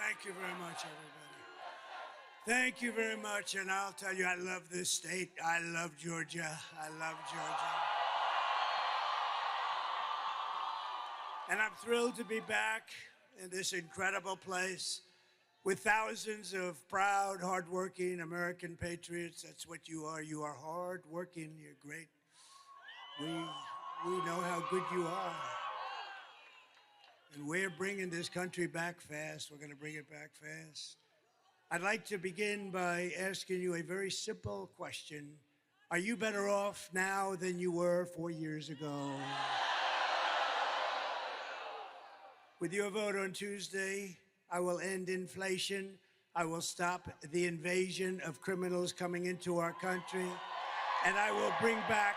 Thank you very much, everybody. Thank you very much. And I'll tell you, I love this state. I love Georgia. I love Georgia. And I'm thrilled to be back in this incredible place with thousands of proud, hardworking American patriots. That's what you are. You are hardworking. You're great. We know how good you are. And we're bringing this country back fast. We're going to bring it back fast. I'd like to begin by asking you a very simple question. Are you better off now than you were 4 years ago? With your vote on Tuesday, I will end inflation. I will stop the invasion of criminals coming into our country. And I will bring back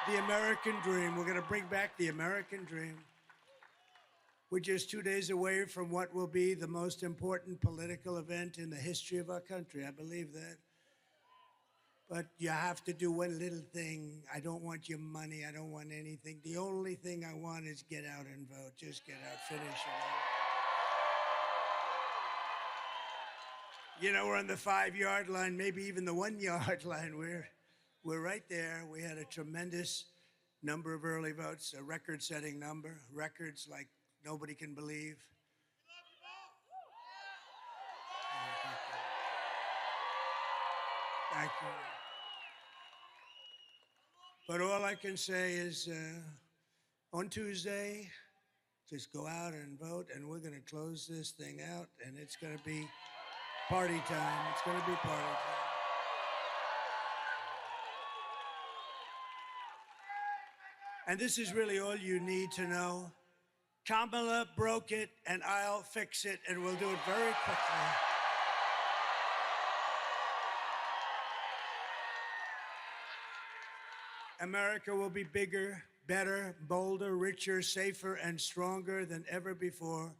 the American dream. We're going to bring back the American dream. We're just 2 days away from what will be the most important political event in the history of our country. I believe that. But you have to do one little thing. I don't want your money. I don't want anything. The only thing I want is get out and vote. Just get out, finish it. You know, we're on the 5-yard line, maybe even the 1-yard line. We're right there. We had a tremendous number of early votes, a record-setting number, records like nobody can believe. Thank you. But all I can say is on Tuesday, just go out and vote, and we're going to close this thing out, and it's going to be party time. It's going to be party time. And this is really all you need to know. Kamala broke it, and I'll fix it, and we'll do it very quickly. America will be bigger, better, bolder, richer, safer, and stronger than ever before.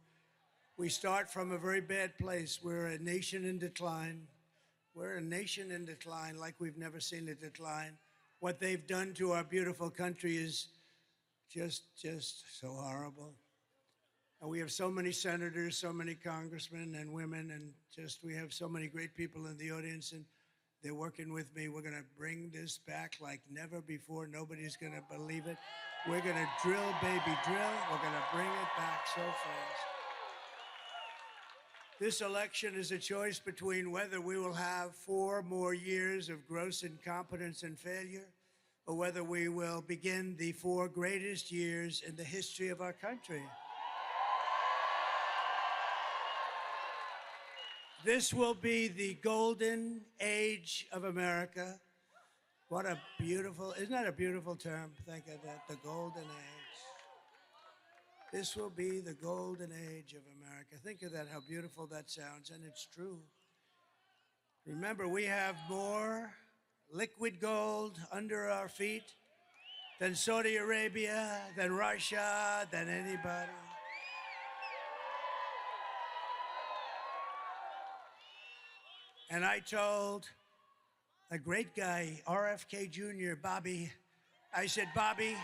We start from a very bad place. We're a nation in decline. We're a nation in decline like we've never seen a decline. What they've done to our beautiful country is just so horrible. And we have so many senators, so many congressmen and women, and we have so many great people in the audience, and they're working with me. We're going to bring this back like never before. Nobody's going to believe it. We're going to drill, baby, drill. We're going to bring it back so fast. This election is a choice between whether we will have 4 more years of gross incompetence and failure, or whether we will begin the 4 greatest years in the history of our country. This will be the golden age of America. What a beautiful, isn't that a beautiful term? Think of that, the golden age. This will be the golden age of America. Think of that, how beautiful that sounds, and it's true. Remember, we have more liquid gold under our feet than Saudi Arabia, than Russia, than anybody. And I told a great guy, RFK Jr., Bobby, I said, Bobby,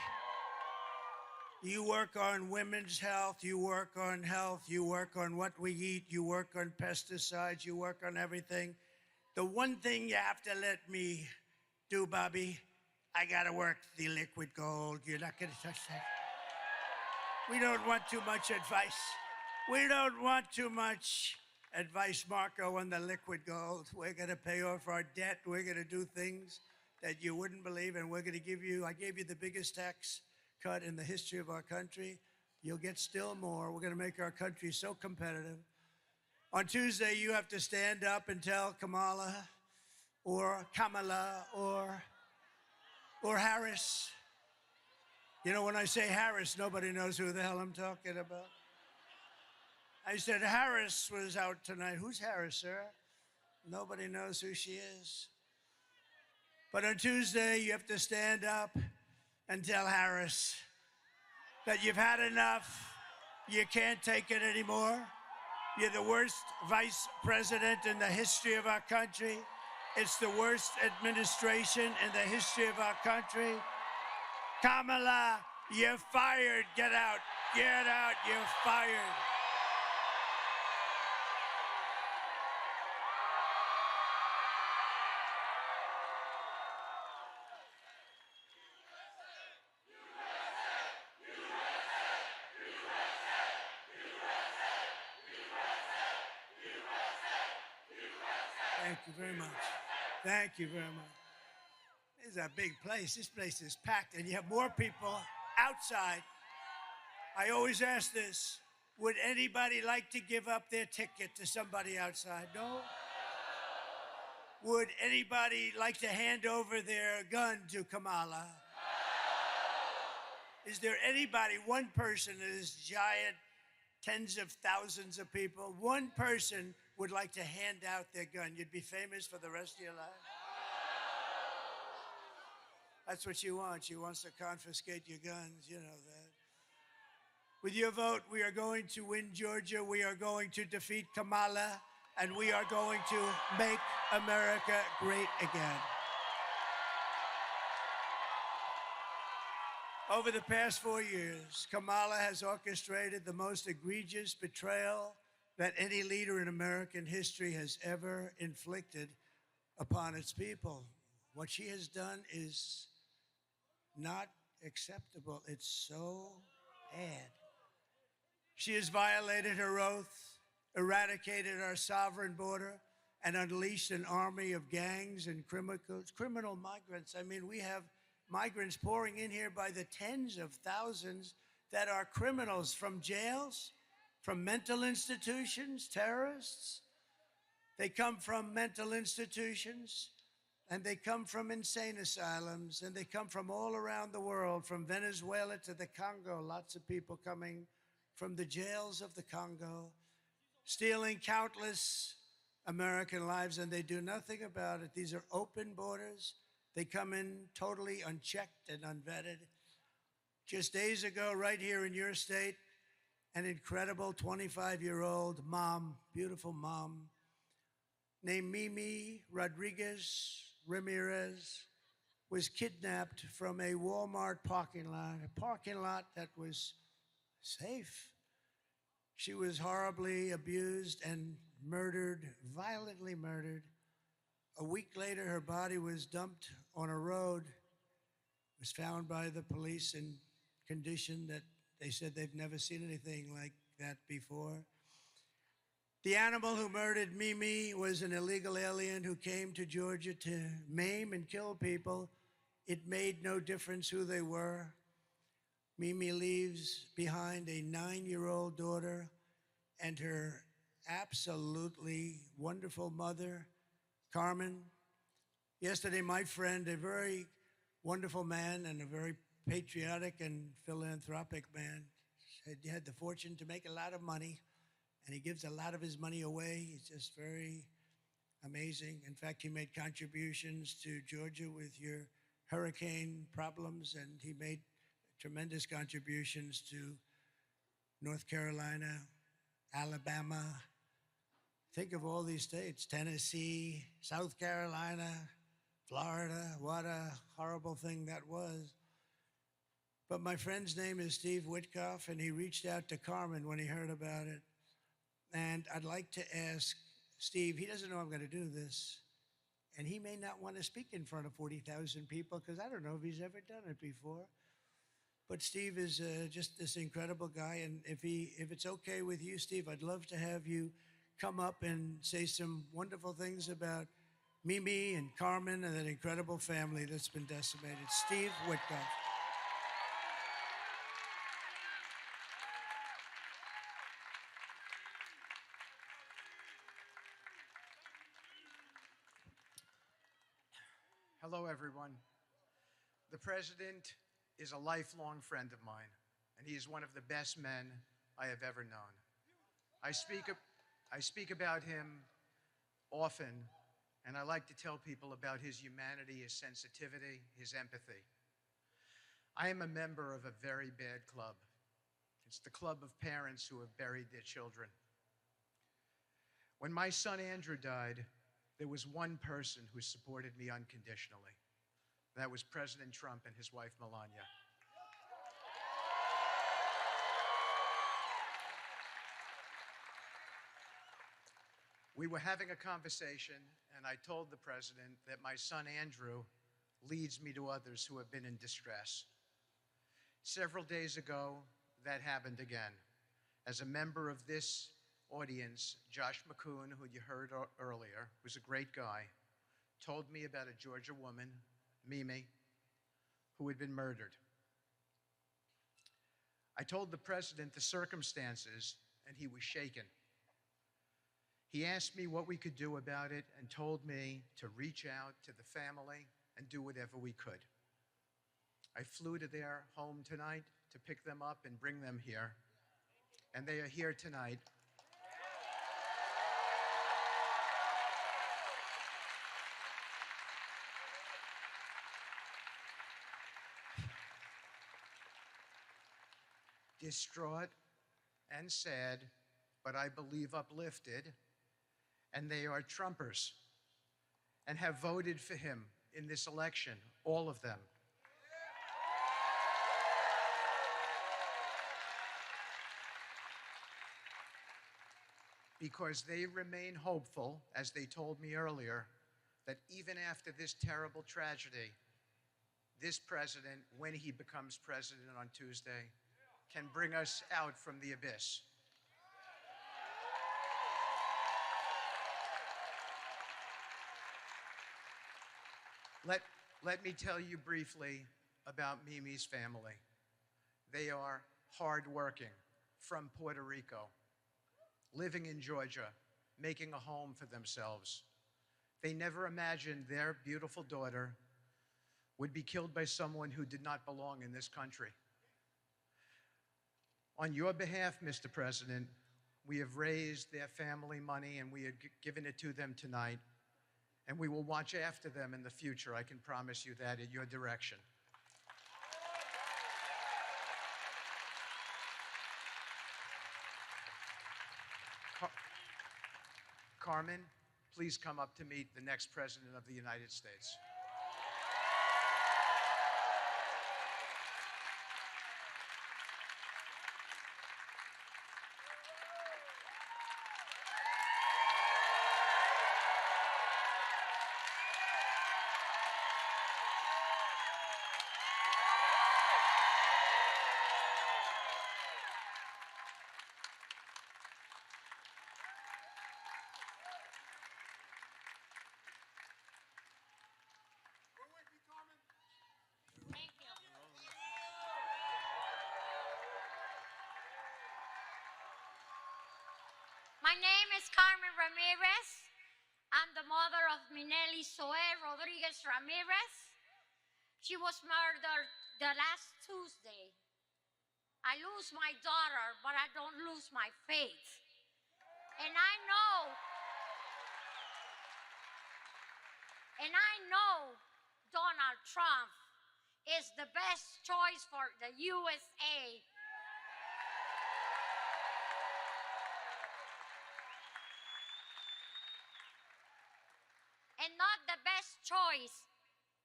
you work on women's health, you work on health, you work on what we eat, you work on pesticides, you work on everything. The one thing you have to let me do, Bobby, I gotta work the liquid gold. You're not gonna touch that. We don't want too much advice. We don't want too much advice, Marco, on the liquid gold. We're going to pay off our debt. We're going to do things that you wouldn't believe, and we're going to give you, I gave you the biggest tax cut in the history of our country. You'll get still more. We're going to make our country so competitive. On Tuesday, you have to stand up and tell Kamala or Harris. You know, when I say Harris, nobody knows who the hell I'm talking about. I said, Harris was out tonight. Who's Harris, sir? Nobody knows who she is. But on Tuesday, you have to stand up and tell Harris that you've had enough. You can't take it anymore. You're the worst vice president in the history of our country. It's the worst administration in the history of our country. Kamala, you're fired. Get out. Get out. You're fired. Thank you very much. Thank you very much. This is a big place. This place is packed, and you have more people outside. I always ask this. Would anybody like to give up their ticket to somebody outside? No? Would anybody like to hand over their gun to Kamala? Is there anybody, one person in this giant, tens of thousands of people, one person would like to hand out their gun? You'd be famous for the rest of your life? That's what she wants. She wants to confiscate your guns, you know that. With your vote, we are going to win Georgia. We are going to defeat Kamala, and we are going to make America great again. Over the past 4 years, Kamala has orchestrated the most egregious betrayal that any leader in American history has ever inflicted upon its people. What she has done is not acceptable. It's so bad. She has violated her oath, eradicated our sovereign border, and unleashed an army of gangs and criminal migrants. I mean, we have migrants pouring in here by the tens of thousands that are criminals from jails, from mental institutions, terrorists. They come from mental institutions, and they come from insane asylums, and they come from all around the world, from Venezuela to the Congo. Lots of people coming from the jails of the Congo, stealing countless American lives, and they do nothing about it. These are open borders. They come in totally unchecked and unvetted. Just days ago, right here in your state, an incredible 25-year-old mom, beautiful mom, named Mimi Rodriguez Ramirez, was kidnapped from a Walmart parking lot that was safe. She was horribly abused and murdered, violently murdered. A week later, her body was dumped on a road, was found by the police in condition that they said they've never seen anything like that before. The animal who murdered Mimi was an illegal alien who came to Georgia to maim and kill people. It made no difference who they were. Mimi leaves behind a 9-year-old daughter and her absolutely wonderful mother, Carmen. Yesterday, my friend, a very wonderful man and a very patriotic and philanthropic man, said he had the fortune to make a lot of money, and he gives a lot of his money away. He's just very amazing. In fact, he made contributions to Georgia with your hurricane problems, and he made tremendous contributions to North Carolina, Alabama. Think of all these states, Tennessee, South Carolina, Florida. What a horrible thing that was. But my friend's name is Steve Witkoff, and he reached out to Carmen when he heard about it. And I'd like to ask Steve, he doesn't know I'm going to do this, and he may not want to speak in front of 40,000 people because I don't know if he's ever done it before. But Steve is just this incredible guy, and if it's okay with you, Steve, I'd love to have you come up and say some wonderful things about Mimi and Carmen and that incredible family that's been decimated. Steve Witkoff. Hello, everyone. The president is a lifelong friend of mine, and he is one of the best men I have ever known. I speak about him often, and I like to tell people about his humanity, his sensitivity, his empathy. I am a member of a very bad club. It's the club of parents who have buried their children. When my son Andrew died, there was one person who supported me unconditionally. That was President Trump and his wife, Melania. We were having a conversation, and I told the president that my son Andrew leads me to others who have been in distress. Several days ago, that happened again. As a member of this audience, Josh Macon, who you heard earlier, was a great guy, told me about a Georgia woman, Mimi, who had been murdered. I told the president the circumstances, and he was shaken. He asked me what we could do about it and told me to reach out to the family and do whatever we could. I flew to their home tonight to pick them up and bring them here, and they are here tonight. Distraught and sad, but I believe uplifted, and they are Trumpers and have voted for him in this election, all of them. Because they remain hopeful, as they told me earlier, that even after this terrible tragedy, this president, when he becomes president on Tuesday, can bring us out from the abyss. Let me tell you briefly about Mimi's family. They are hardworking, from Puerto Rico, living in Georgia, making a home for themselves. They never imagined their beautiful daughter would be killed by someone who did not belong in this country. On your behalf, Mr. President, we have raised their family money and we have given it to them tonight, and we will watch after them in the future. I can promise you that, in your direction. Carmen, please come up to meet the next President of the United States. My name is Carmen Ramirez. I'm the mother of Minelli Zoe Rodriguez Ramirez. She was murdered the last Tuesday. I lose my daughter, but I don't lose my faith. And I know Donald Trump is the best choice for the USA. And not the best choice.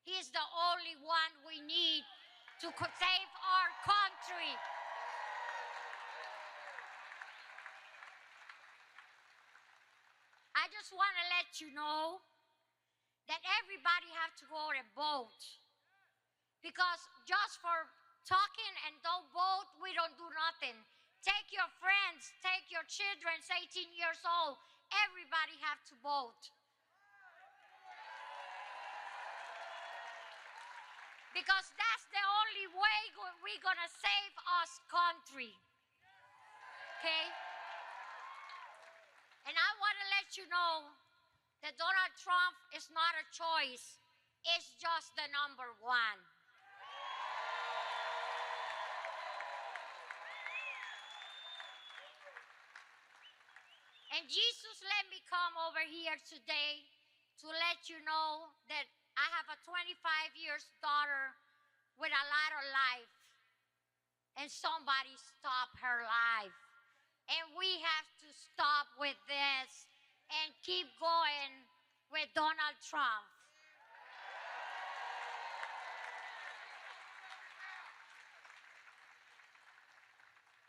He's the only one we need to save our country. I just want to let you know that everybody has to go and vote. Because just for talking and don't vote, we don't do nothing. Take your friends, take your children, 18 years old. Everybody has to vote. Because that's the only way we're going to save us country. Okay? And I want to let you know that Donald Trump is not a choice. It's just the number one. And Jesus let me come over here today to let you know that I have a 25-year daughter with a lot of life, and somebody stopped her life. And we have to stop with this and keep going with Donald Trump.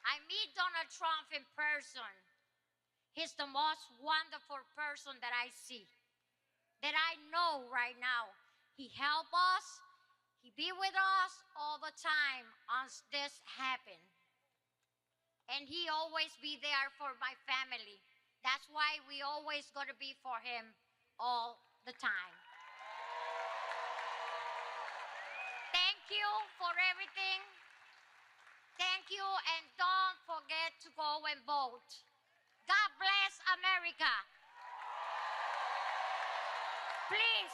I meet Donald Trump in person. He's the most wonderful person that I see, that I know right now. He help us. He be with us all the time as this happen. and he always be there for my family. That's why we always going to be for him all the time. Thank you for everything. Thank you, and don't forget to go and vote. God bless America. Please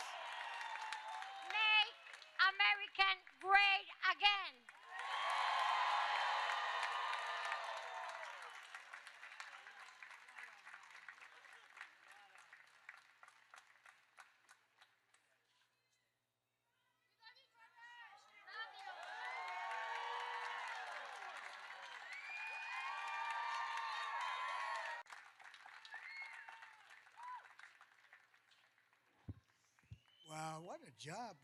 make American great again. Wow, what a job.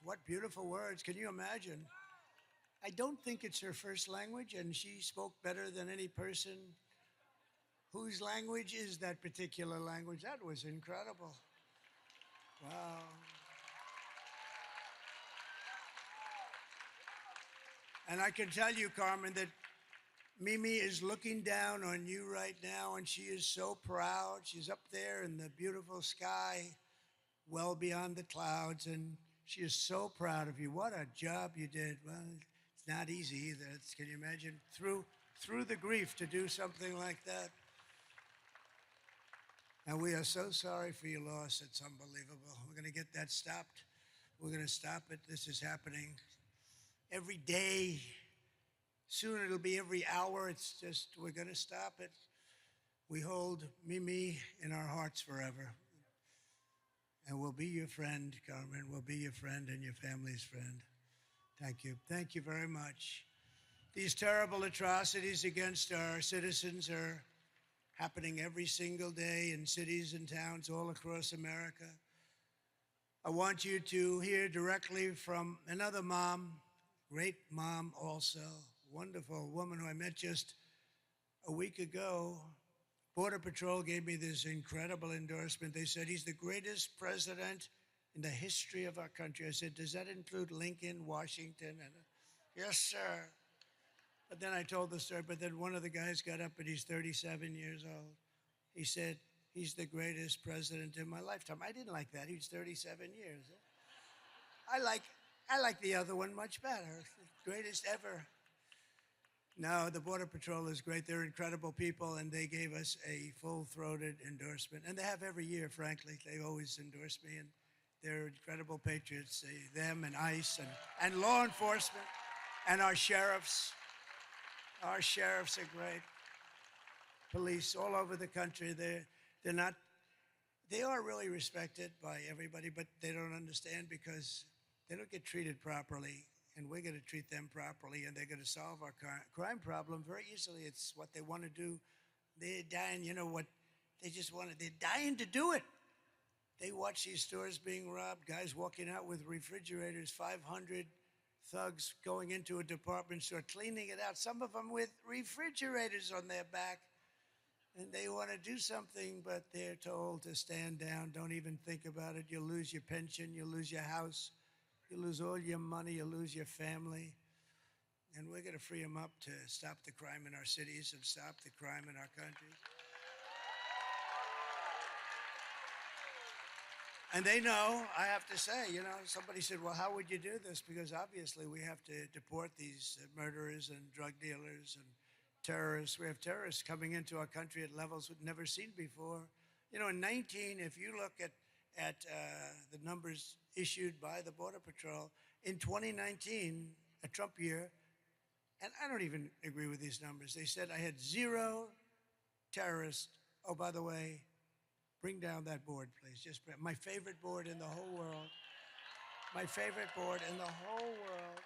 What beautiful words. Can you imagine? I don't think it's her first language, and she spoke better than any person whose language is that particular language. That was incredible. Wow. And I can tell you, Carmen, that Mimi is looking down on you right now, and she is so proud. She's up there in the beautiful sky, well beyond the clouds, and she is so proud of you. What a job you did. Well, it's not easy either. Can you imagine through the grief to do something like that? And we are so sorry for your loss. It's unbelievable. We're going to get that stopped. We're going to stop it. This is happening every day. Soon it'll be every hour. It's just, we're going to stop it. We hold Mimi in our hearts forever. And we'll be your friend, Carmen. We'll be your friend and your family's friend. Thank you. Thank you very much. These terrible atrocities against our citizens are happening every single day in cities and towns all across America. I want you to hear directly from another mom, great mom also, wonderful woman who I met just a week ago. Border Patrol gave me this incredible endorsement. They said he's the greatest president in the history of our country. I said, does that include Lincoln, Washington? And yes, sir. But then I told the story, but then one of the guys got up and he's 37 years old. He said, he's the greatest president in my lifetime. I didn't like that. He was 37 years. I like the other one much better. Greatest ever. No, the Border Patrol is great. They're incredible people, and they gave us a full-throated endorsement. And they have every year, frankly. They always endorse me, and they're incredible patriots. Them and ICE and law enforcement and our sheriffs. Our sheriffs are great. Police all over the country. They are really respected by everybody, but they don't understand because they don't get treated properly. And we're going to treat them properly, and they're going to solve our crime problem very easily. It's what they want to do. They're dying, you know what? They're dying to do it. They watch these stores being robbed, guys walking out with refrigerators, 500 thugs going into a department store, cleaning it out, some of them with refrigerators on their back. And they want to do something, but they're told to stand down, don't even think about it. You'll lose your pension, you'll lose your house. You lose all your money, you lose your family. And we're going to free them up to stop the crime in our cities and stop the crime in our country. And they know, I have to say, you know, somebody said, well, how would you do this? Because obviously we have to deport these murderers and drug dealers and terrorists. We have terrorists coming into our country at levels we've never seen before. You know, in 19, if you look at the numbers issued by the Border Patrol, in 2019, a Trump year, and I don't even agree with these numbers. They said I had 0 terrorists. Oh, by the way, bring down that board, please. Just my favorite board in the whole world. My favorite board in the whole world.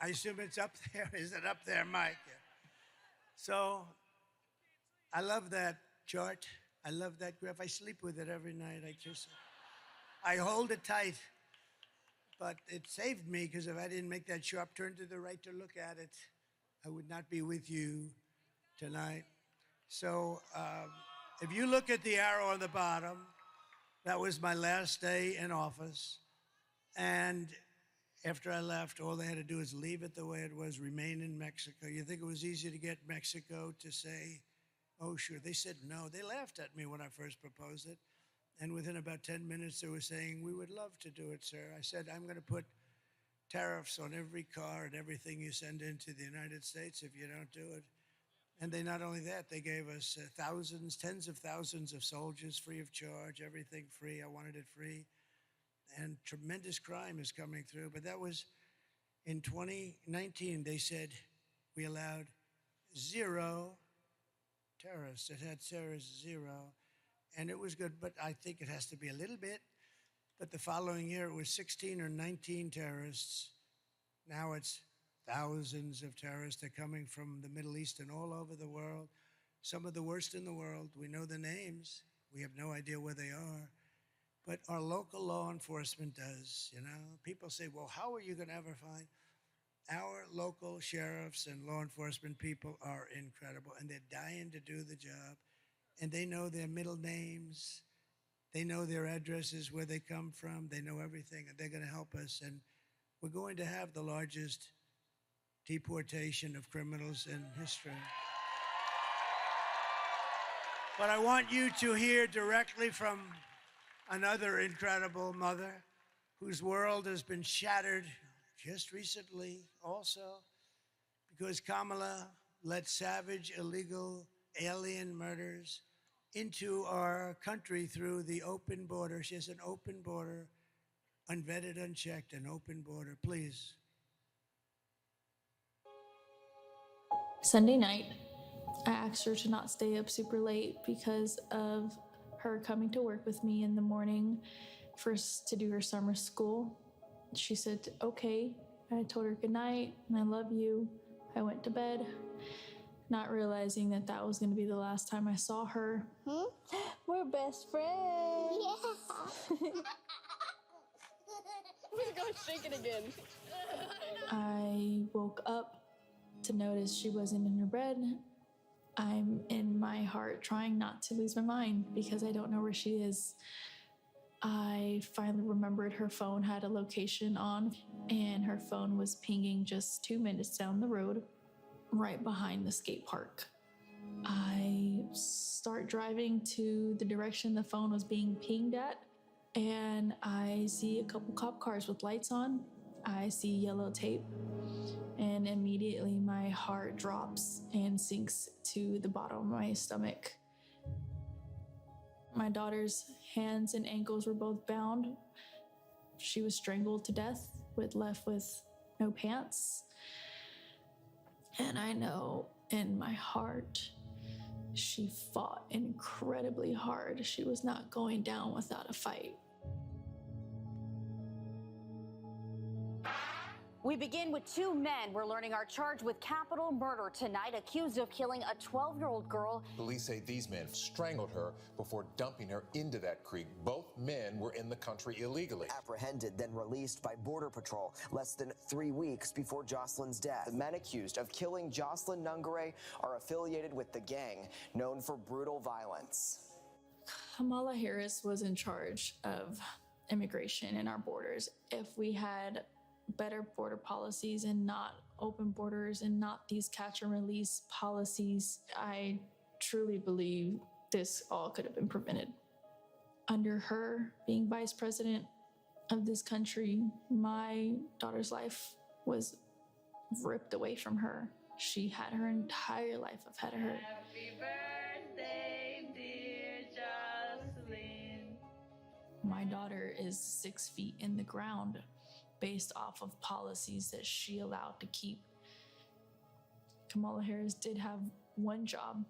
I assume it's up there. Is it up there, Mike? So I love that chart. I love that graph. I sleep with it every night. I hold it tight. But it saved me because if I didn't make that sharp turn to the right to look at it, I would not be with you tonight. So if you look at the arrow on the bottom, that was my last day in office. And after I left, all they had to do is leave it the way it was, remain in Mexico. You think it was easy to get Mexico to say, oh, sure. They said no. They laughed at me when I first proposed it. And within about 10 minutes, they were saying, we would love to do it, sir. I said, I'm going to put tariffs on every car and everything you send into the United States if you don't do it. And they not only that, they gave us thousands, tens of thousands of soldiers free of charge, everything free. I wanted it free. And tremendous crime is coming through. But that was in 2019. They said we allowed 0 terrorists. It had terrorists 0. And it was good, but I think it has to be a little bit. But the following year, it was 16 or 19 terrorists. Now it's thousands of terrorists. They're coming from the Middle East and all over the world. Some of the worst in the world. We know the names. We have no idea where they are. But our local law enforcement does, you know. People say, well, how are you going to ever find? Our local sheriffs and law enforcement people are incredible, and they're dying to do the job. And they know their middle names. They know their addresses, where they come from. They know everything, and they're going to help us. And we're going to have the largest deportation of criminals in history. But I want you to hear directly from another incredible mother whose world has been shattered just recently also because Kamala led savage, illegal alien murders into our country through the open border. She has an open border, unvetted, unchecked, an open border. Please. Sunday night, I asked her to not stay up super late because of her coming to work with me in the morning first to do her summer school. She said, okay. I told her good night and I love you. I went to bed, not realizing that that was going to be the last time I saw her. We're best friends. Yeah. We're going shaking again. I woke up to notice she wasn't in her bed. I'm in my heart trying not to lose my mind because I don't know where she is. I finally remembered her phone had a location on, and her phone was pinging just 2 minutes down the road, right behind the skate park. I start driving to the direction the phone was being pinged at, and I see a couple cop cars with lights on. I see yellow tape, and immediately my heart drops and sinks to the bottom of my stomach. My daughter's hands and ankles were both bound. She was strangled to death, left with no pants. And I know in my heart, she fought incredibly hard. She was not going down without a fight. We begin with 2 men we're learning are charged with capital murder tonight, accused of killing a 12-year-old girl. Police say these men strangled her before dumping her into that creek. Both men were in the country illegally. Apprehended, then released by Border Patrol less than 3 weeks before Jocelyn's death. The men accused of killing Jocelyn Nungare are affiliated with the gang known for brutal violence. Kamala Harris was in charge of immigration in our borders. If we had better border policies and not open borders and not these catch and release policies, I truly believe this all could have been prevented. Under her being vice president of this country, my daughter's life was ripped away from her. She had her entire life ahead of her. Happy birthday, dear Jocelyn. My daughter is 6 feet in the ground based off of policies that she allowed to keep. Kamala Harris did have one job,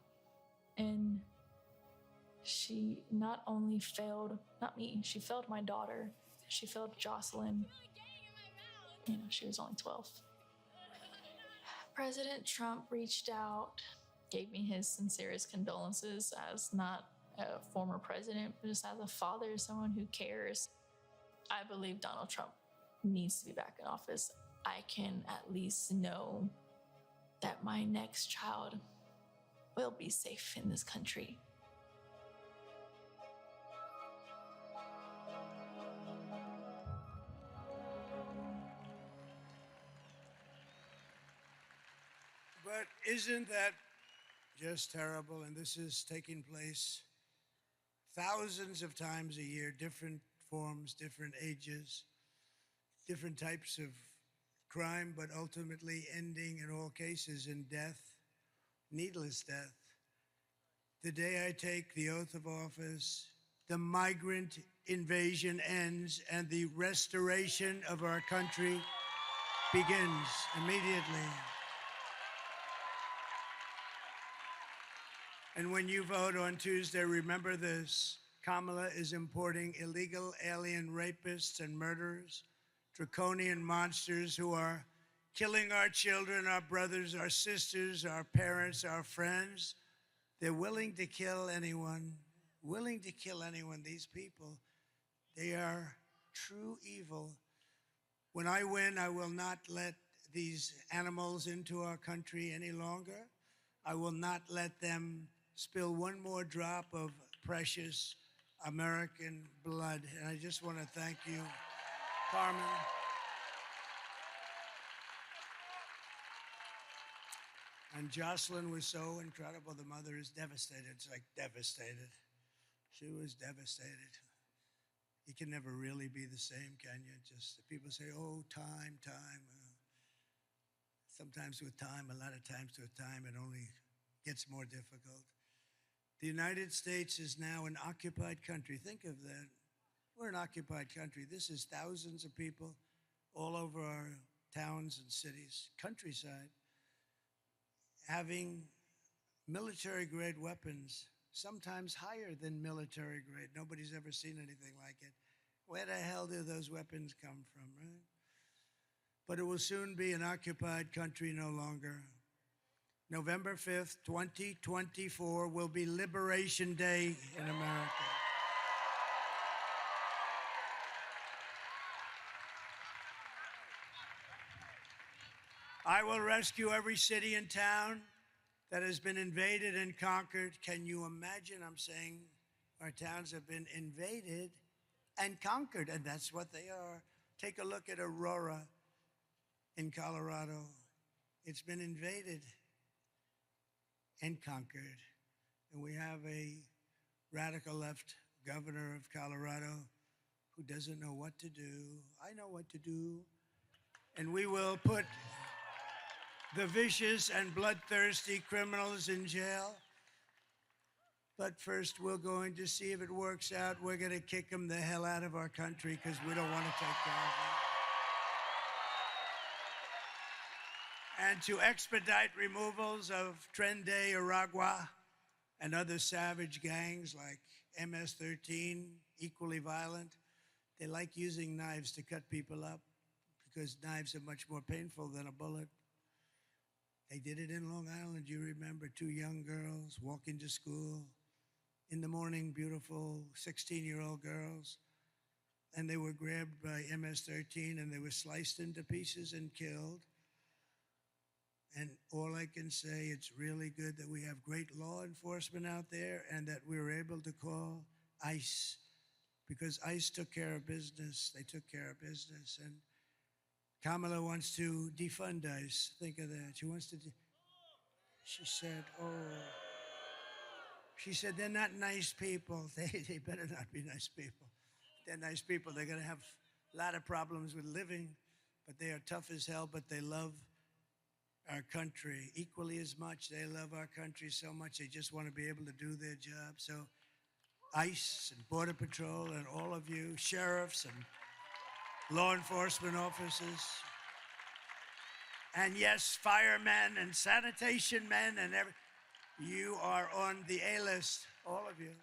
and she not only failed, not me, she failed my daughter, she failed Jocelyn. You know, she was only 12. President Trump reached out, gave me his sincerest condolences as not a former president, but just as a father, someone who cares. I believe Donald Trump needs to be back in office. I can at least know that my next child will be safe in this country. But isn't that just terrible? And this is taking place thousands of times a year, different forms, different ages, different types of crime, but ultimately ending in all cases in death, needless death. The day I take the oath of office, the migrant invasion ends and the restoration of our country begins immediately. And when you vote on Tuesday, remember this. Kamala is importing illegal alien rapists and murderers, draconian monsters who are killing our children, our brothers, our sisters, our parents, our friends. They're willing to kill anyone, these people. They are true evil. When I win, I will not let these animals into our country any longer. I will not let them spill one more drop of precious American blood. And I just want to thank you, Carmen. And Jocelyn was so incredible. The mother is devastated. It's like devastated. She was devastated. You can never really be the same, can you? Just people say, oh, time. Sometimes with time, a lot of times with time, it only gets more difficult. The United States is now an occupied country. Think of that. We're an occupied country. This is thousands of people all over our towns and cities, countryside, having military-grade weapons, sometimes higher than military-grade. Nobody's ever seen anything like it. Where the hell do those weapons come from, right? But it will soon be an occupied country no longer. November 5th, 2024 will be Liberation Day in America. I will rescue every city and town that has been invaded and conquered. Can you imagine? I'm saying our towns have been invaded and conquered, and that's what they are. Take a look at Aurora in Colorado. It's been invaded and conquered. And we have a radical left governor of Colorado who doesn't know what to do. I know what to do. And we will put the vicious and bloodthirsty criminals in jail. But first, we're going to see if it works out. We're going to kick them the hell out of our country because we don't want to take care of them. And to expedite removals of Tren de Aragua and other savage gangs like MS-13, equally violent, they like using knives to cut people up because knives are much more painful than a bullet. They did it in Long Island. You remember 2 young girls walking to school in the morning, beautiful 16-year-old girls, and they were grabbed by MS-13 and they were sliced into pieces and killed. And all I can say, it's really good that we have great law enforcement out there and that we were able to call ICE because ICE took care of business. They took care of business. And Kamala wants to defund ICE. Think of that. She wants to, she said, she said, they're not nice people. They better not be nice people. They're nice people. They're going to have a lot of problems with living, but they are tough as hell, but they love our country equally as much. They love our country so much, they just want to be able to do their job. So ICE and Border Patrol and all of you, sheriffs and law enforcement officers, and yes, firemen and sanitation men and you are on the A-list, all of you.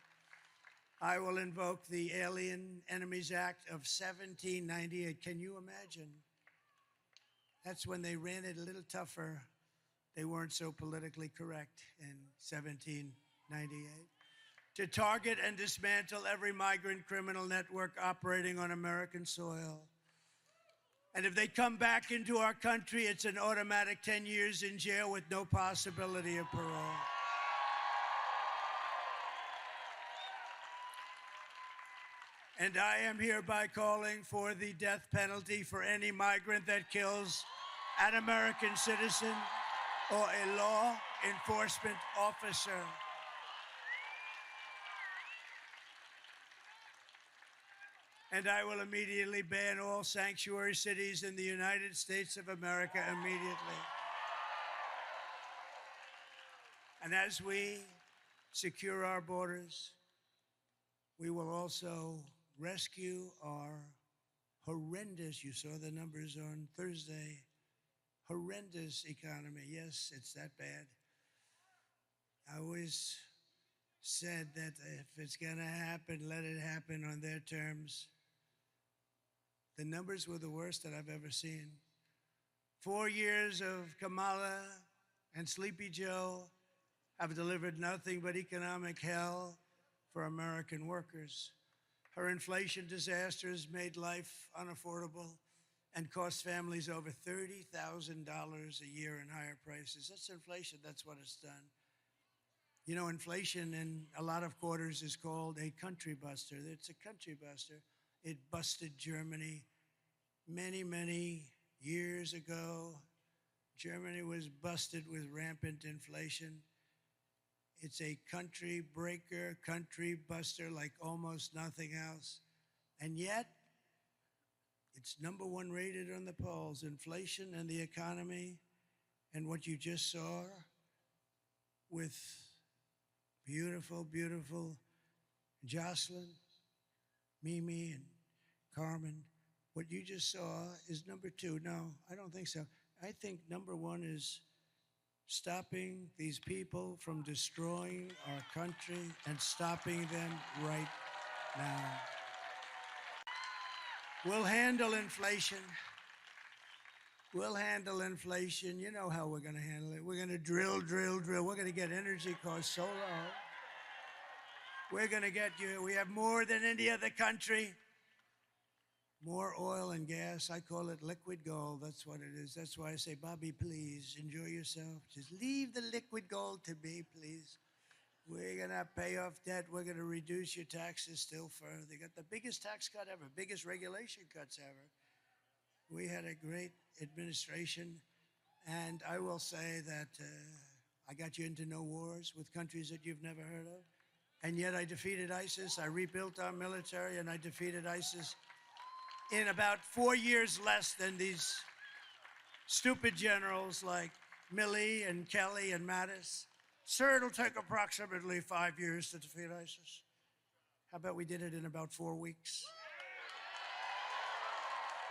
I will invoke the Alien Enemies Act of 1798. Can you imagine? That's when they ran it a little tougher. They weren't so politically correct in 1798. To target and dismantle every migrant criminal network operating on American soil. And if they come back into our country, it's an automatic 10 years in jail with no possibility of parole. And I am hereby calling for the death penalty for any migrant that kills an American citizen or a law enforcement officer. And I will immediately ban all sanctuary cities in the United States of America immediately. And as we secure our borders, we will also rescue our horrendous, you saw the numbers on Thursday, horrendous economy. Yes, it's that bad. I always said that if it's going to happen, let it happen on their terms. The numbers were the worst that I've ever seen. 4 years of Kamala and Sleepy Joe have delivered nothing but economic hell for American workers. Her inflation disasters made life unaffordable and cost families over $30,000 a year in higher prices. That's inflation. That's what it's done. You know, inflation in a lot of quarters is called a country buster. It's a country buster. It busted Germany many, many years ago. Germany was busted with rampant inflation. It's a country breaker, country buster like almost nothing else. And yet, it's #1 rated on the polls, inflation and the economy. And what you just saw with beautiful, beautiful Jocelyn, Mimi, and Carmen, what you just saw is #2. No, I don't think so. I think #1 is stopping these people from destroying our country and stopping them right now. We'll handle inflation. We'll handle inflation. You know how we're going to handle it. We're going to drill. We're going to get energy costs so low. We're going to get you. We have more than any other country. More oil and gas. I call it liquid gold. That's what it is. That's why I say, Bobby, please enjoy yourself. Just leave the liquid gold to me, please. We're going to pay off debt. We're going to reduce your taxes still further. They got the biggest tax cut ever, biggest regulation cuts ever. We had a great administration. And I will say that I got you into no wars with countries that you've never heard of. And yet I defeated ISIS. I rebuilt our military, and I defeated ISIS in about 4 years less than these stupid generals like Milley and Kelly and Mattis. Sir, it'll take approximately 5 years to defeat ISIS. How about we did it in about 4 weeks?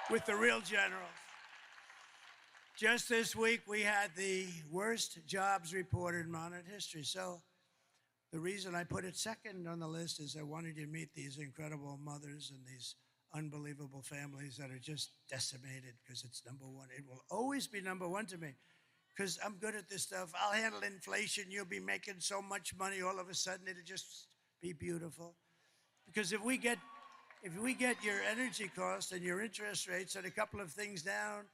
With the real generals. Just this week, we had the worst jobs report in modern history. So the reason I put it second on the list is I wanted you to meet these incredible mothers and these unbelievable families that are just decimated because it's #1. It will always be #1 to me because I'm good at this stuff. I'll handle inflation. You'll be making so much money all of a sudden. It'll just be beautiful. Because if we get your energy costs and your interest rates and a couple of things down,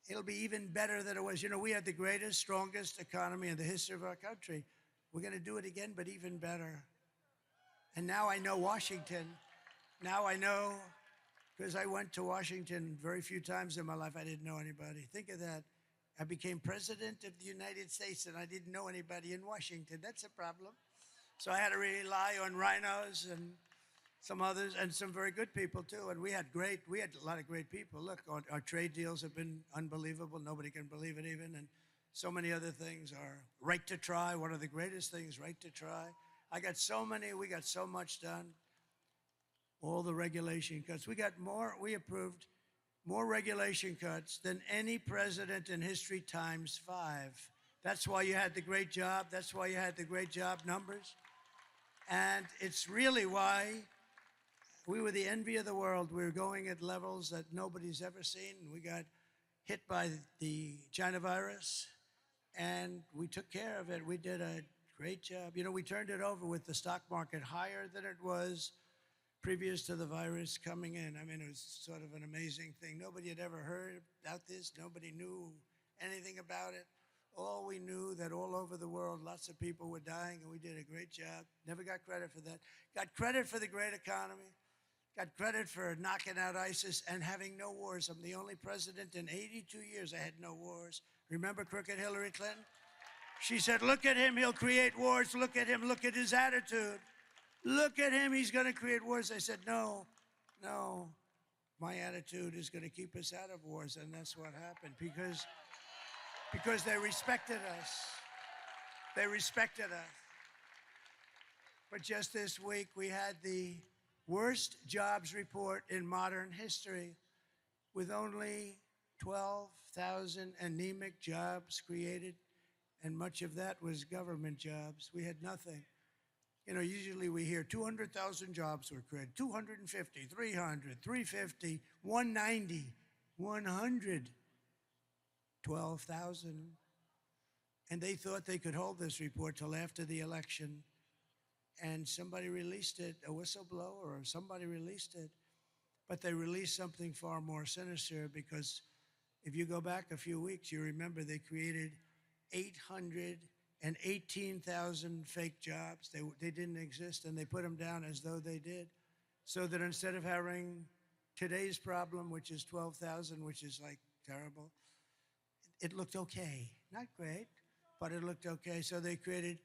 it'll be even better than it was. You know, we had the greatest, strongest economy in the history of our country. We're going to do it again, but even better. And now I know Washington. Now I know, because I went to Washington very few times in my life. I didn't know anybody. Think of that. I became president of the United States, and I didn't know anybody in Washington. That's a problem. So I had to rely on rhinos and some others, and some very good people, too. And we had a lot of great people. Look, our trade deals have been unbelievable. Nobody can believe it even. And so many other things. Our right to try, one of the greatest things, right to try. We got so much done. All the regulation cuts. We approved more regulation cuts than any president in history times 5. That's why you had the great job. That's why you had the great job numbers. And it's really why we were the envy of the world. We were going at levels that nobody's ever seen. We got hit by the China virus, and we took care of it. We did a great job. You know, we turned it over with the stock market higher than it was previous to the virus coming in. I mean, it was sort of an amazing thing. Nobody had ever heard about this. Nobody knew anything about it. All we knew that all over the world, lots of people were dying, and we did a great job. Never got credit for that. Got credit for the great economy. got credit for knocking out ISIS and having no wars. I'm the only president in 82 years I had no wars. Remember crooked Hillary Clinton? She said, look at him, he'll create wars. Look at him, look at his attitude. Look at him, he's going to create wars. I said, no, my attitude is going to keep us out of wars. And that's what happened because they respected us. They respected us. But just this week, we had the worst jobs report in modern history, with only 12,000 anemic jobs created, and much of that was government jobs. We had nothing. You know, usually we hear 200,000 jobs were created, 250, 300, 350, 190, 100, 12,000. And they thought they could hold this report till after the election. And somebody released it, a whistleblower or somebody released it. But they released something far more sinister, because if you go back a few weeks, you remember they created 818,000 fake jobs. They didn't exist, and they put them down as though they did. So that instead of having today's problem, which is 12,000, which is like terrible, it looked okay. Not great, but it looked okay. So they created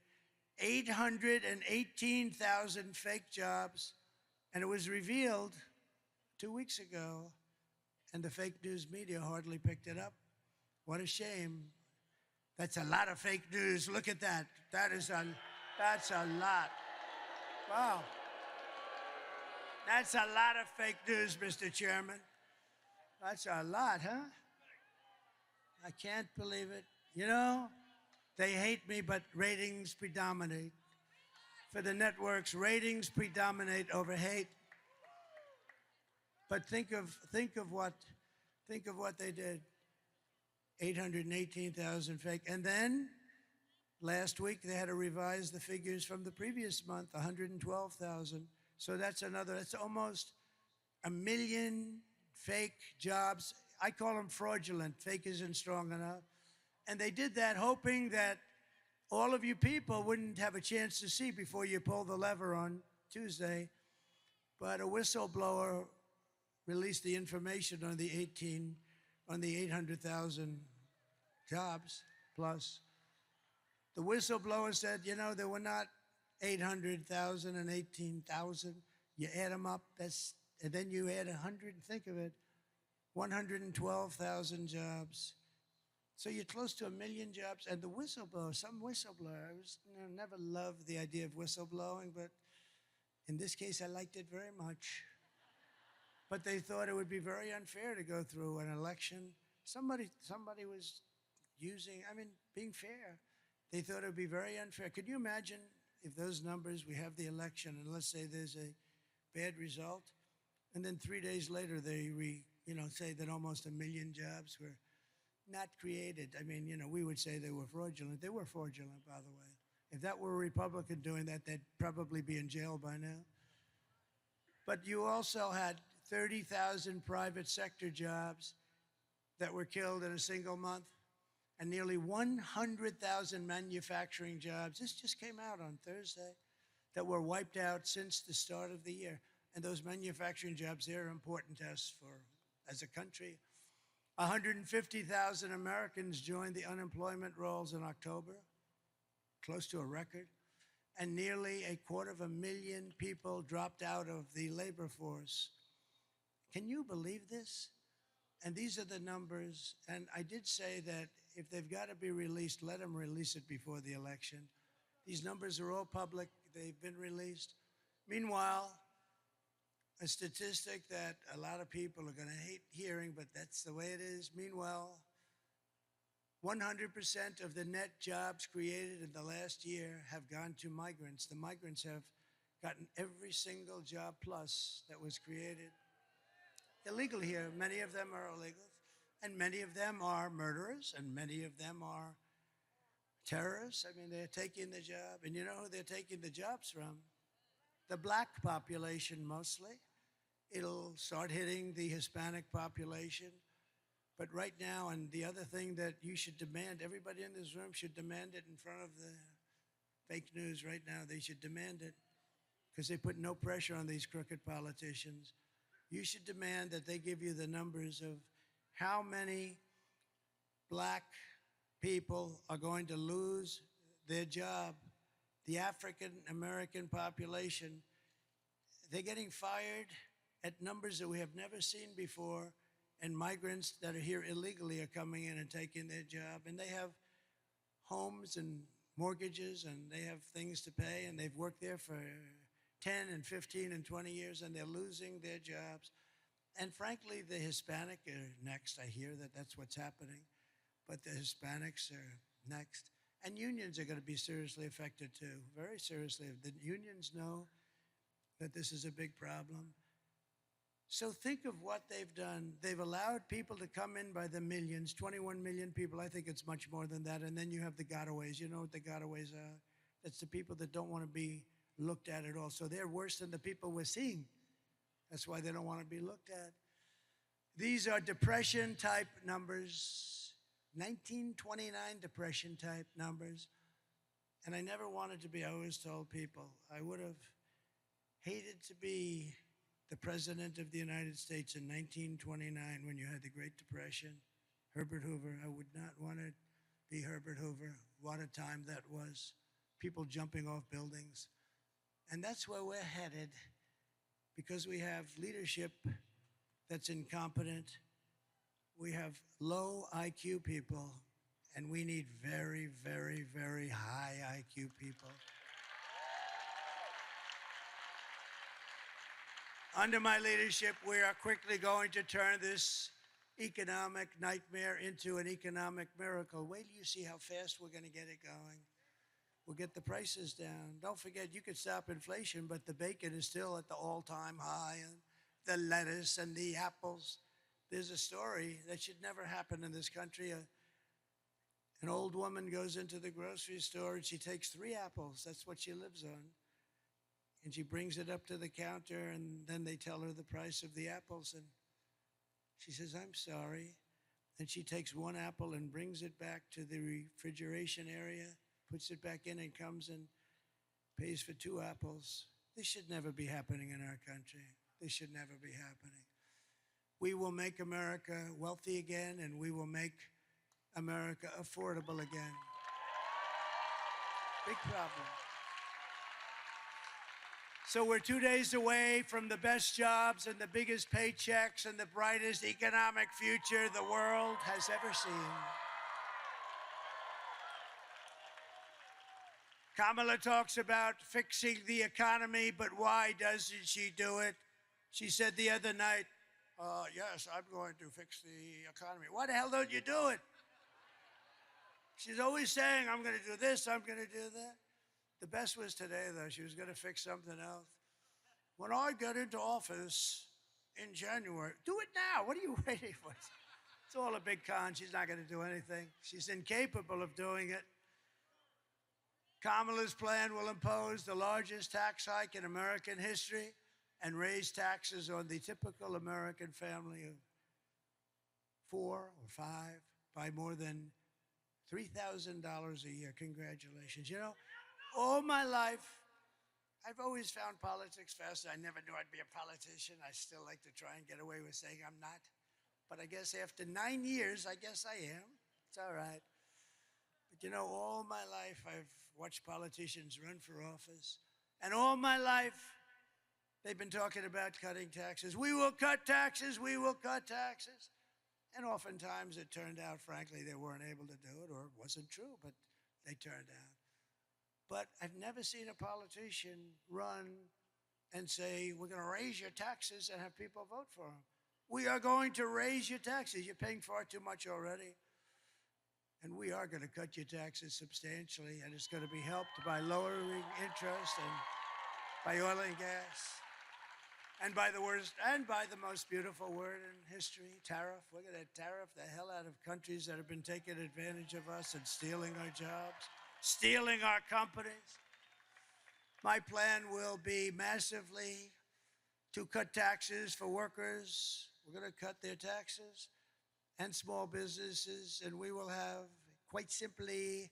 818,000 fake jobs, and it was revealed 2 weeks ago, and the fake news media hardly picked it up. What a shame. That's a lot of fake news. Look at that. That's a lot. Wow. That's a lot of fake news, Mr. Chairman. That's a lot, huh? I can't believe it. You know, they hate me, but ratings predominate. For the networks, ratings predominate over hate. But think of what they did. 818,000 fake. And then last week they had to revise the figures from the previous month, 112,000. So that's almost 1 million fake jobs. I call them fraudulent. Fake isn't strong enough. And they did that hoping that all of you people wouldn't have a chance to see before you pull the lever on Tuesday. But a whistleblower released the information on the 800,000 jobs plus. The whistleblower said, you know, there were not 800,000 and 18,000. You add them up, and then you add 100, think of it, 112,000 jobs. So you're close to 1 million jobs. And the whistleblower, some whistleblower, I never loved the idea of whistleblowing, but in this case, I liked it very much. But they thought it would be very unfair to go through an election. Somebody was being fair. They thought it would be very unfair. Could you imagine if those numbers, we have the election, and let's say there's a bad result, and then 3 days later they say that almost 1 million jobs were not created. I mean, we would say they were fraudulent. They were fraudulent, by the way. If that were a Republican doing that, they'd probably be in jail by now. But you also had 30,000 private sector jobs that were killed in a single month, and nearly 100,000 manufacturing jobs. This just came out on Thursday, that were wiped out since the start of the year. And those manufacturing jobs, they're important to us as a country. 150,000 Americans joined the unemployment rolls in October, close to a record. And nearly 250,000 people dropped out of the labor force. Can you believe this? And these are the numbers. And I did say that if they've got to be released, let them release it before the election. These numbers are all public. They've been released. Meanwhile, a statistic that a lot of people are going to hate hearing, but that's the way it is. Meanwhile, 100% of the net jobs created in the last year have gone to migrants. The migrants have gotten every single job plus that was created. Illegal here. Many of them are illegal, and many of them are murderers, and many of them are terrorists. I mean, they're taking the job. And you know who they're taking the jobs from? The black population mostly. It'll start hitting the Hispanic population. But right now, and the other thing that you should demand, everybody in this room should demand it in front of the fake news right now. They should demand it, because they put no pressure on these crooked politicians. you should demand that they give you the numbers of how many black people are going to lose their job. The African American population, they're getting fired at numbers that we have never seen before, and migrants that are here illegally are coming in and taking their job, and they have homes and mortgages, and they have things to pay, and they've worked there for 10 and 15 and 20 years, and they're losing their jobs. And frankly, the Hispanic are next. I hear that that's what's happening, but the Hispanics are next. And unions are going to be seriously affected too, very seriously. The unions know that this is a big problem. So think of what they've done. They've allowed people to come in by the millions, 21 million people. I think it's much more than that. And then you have the gotaways. You know what the gotaways are? It's the people that don't want to be looked at all. So they're worse than the people we're seeing. That's why they don't want to be looked at. These are depression-type numbers, 1929 depression-type numbers. And I never wanted to be, I always told people, I would have hated to be the President of the United States in 1929 when you had the Great Depression. Herbert Hoover, I would not want to be Herbert Hoover. What a time that was. People jumping off buildings. And that's where we're headed, because we have leadership that's incompetent. We have low IQ people, and we need very, very, very high IQ people. Under my leadership, we are quickly going to turn this economic nightmare into an economic miracle. Wait till you see how fast we're going to get it going. We'll get the prices down. Don't forget, you could stop inflation, but the bacon is still at the all-time high, and the lettuce and the apples. There's a story that should never happen in this country. An old woman goes into the grocery store, and she takes 3 apples. That's what she lives on. And she brings it up to the counter, and then they tell her the price of the apples. And she says, I'm sorry. And she takes 1 apple and brings it back to the refrigeration area, puts it back in, and comes and pays for 2 apples. This should never be happening in our country. This should never be happening. We will make America wealthy again, and we will make America affordable again. Big problem. So we're 2 days away from the best jobs and the biggest paychecks and the brightest economic future the world has ever seen. Kamala talks about fixing the economy, but why doesn't she do it? She said the other night, yes, I'm going to fix the economy. Why the hell don't you do it? She's always saying, I'm going to do this, I'm going to do that. The best was today, though. She was going to fix something else. When I get into office in January, do it now. What are you waiting for? It's all a big con. She's not going to do anything. She's incapable of doing it. Kamala's plan will impose the largest tax hike in American history and raise taxes on the typical American family of 4 or 5 by more than $3,000 a year. Congratulations. You know, all my life, I've always found politics fascinating. I never knew I'd be a politician. I still like to try and get away with saying I'm not. But I guess after 9 years, I guess I am. It's all right. But you know, all my life, I've watched politicians run for office. And all my life, they've been talking about cutting taxes. We will cut taxes. We will cut taxes. And oftentimes it turned out, frankly, they weren't able to do it, or it wasn't true, but they turned out. But I've never seen a politician run and say, we're going to raise your taxes and have people vote for them. We are going to raise your taxes. You're paying far too much already. And we are going to cut your taxes substantially, and it's going to be helped by lowering interest and by oil and gas. And by the worst, and by the most beautiful word in history, tariff. We're going to tariff the hell out of countries that have been taking advantage of us and stealing our jobs, stealing our companies. My plan will be massively to cut taxes for workers. We're going to cut their taxes and small businesses, and we will have, quite simply,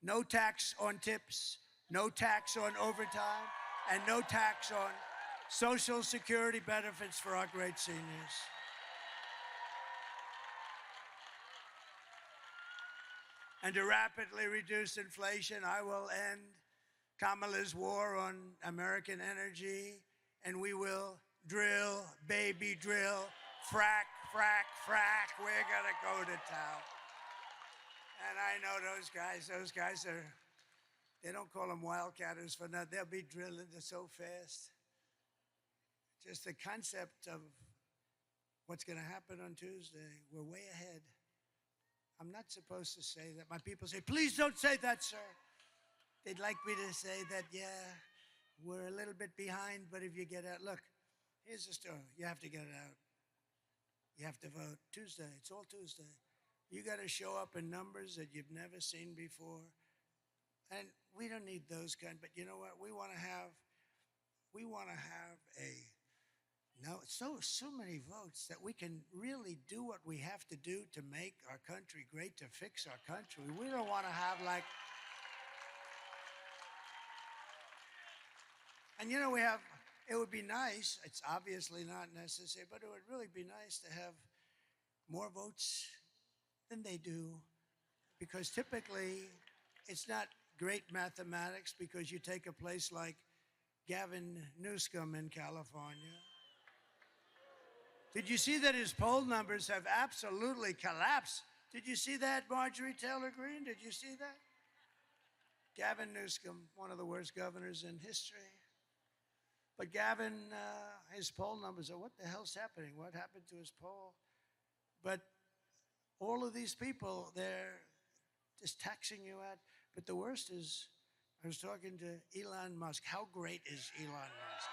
no tax on tips, no tax on overtime, and no tax on Social Security benefits for our great seniors. And to rapidly reduce inflation, I will end Kamala's war on American energy, and we will drill, baby drill, frack, frack, frack. We're gonna go to town. And I know those guys are, they don't call them wildcatters for nothing. They'll be drilling so fast. Just the concept of what's gonna happen on Tuesday, we're way ahead. I'm not supposed to say that. My people say, please don't say that, sir. They'd like me to say that, yeah, we're a little bit behind, but if you get out, look, here's the story. You have to get it out. You have to vote Tuesday. It's all Tuesday. You got to show up in numbers that you've never seen before. And we don't need those kind, but you know what? We want to have so many votes that we can really do what we have to do to make our country great, to fix our country. We don't want to have like, and you know, it would be nice, it's obviously not necessary, but it would really be nice to have more votes than they do, because typically it's not great mathematics, because you take a place like Gavin Newsom in California. Did you see that his poll numbers have absolutely collapsed? Did you see that, Marjorie Taylor Greene? Did you see that? Gavin Newsom, one of the worst governors in history. But Gavin, his poll numbers are, what the hell's happening? What happened to his poll? But all of these people, they're just taxing you out. But the worst is, I was talking to Elon Musk. How great is Elon Musk?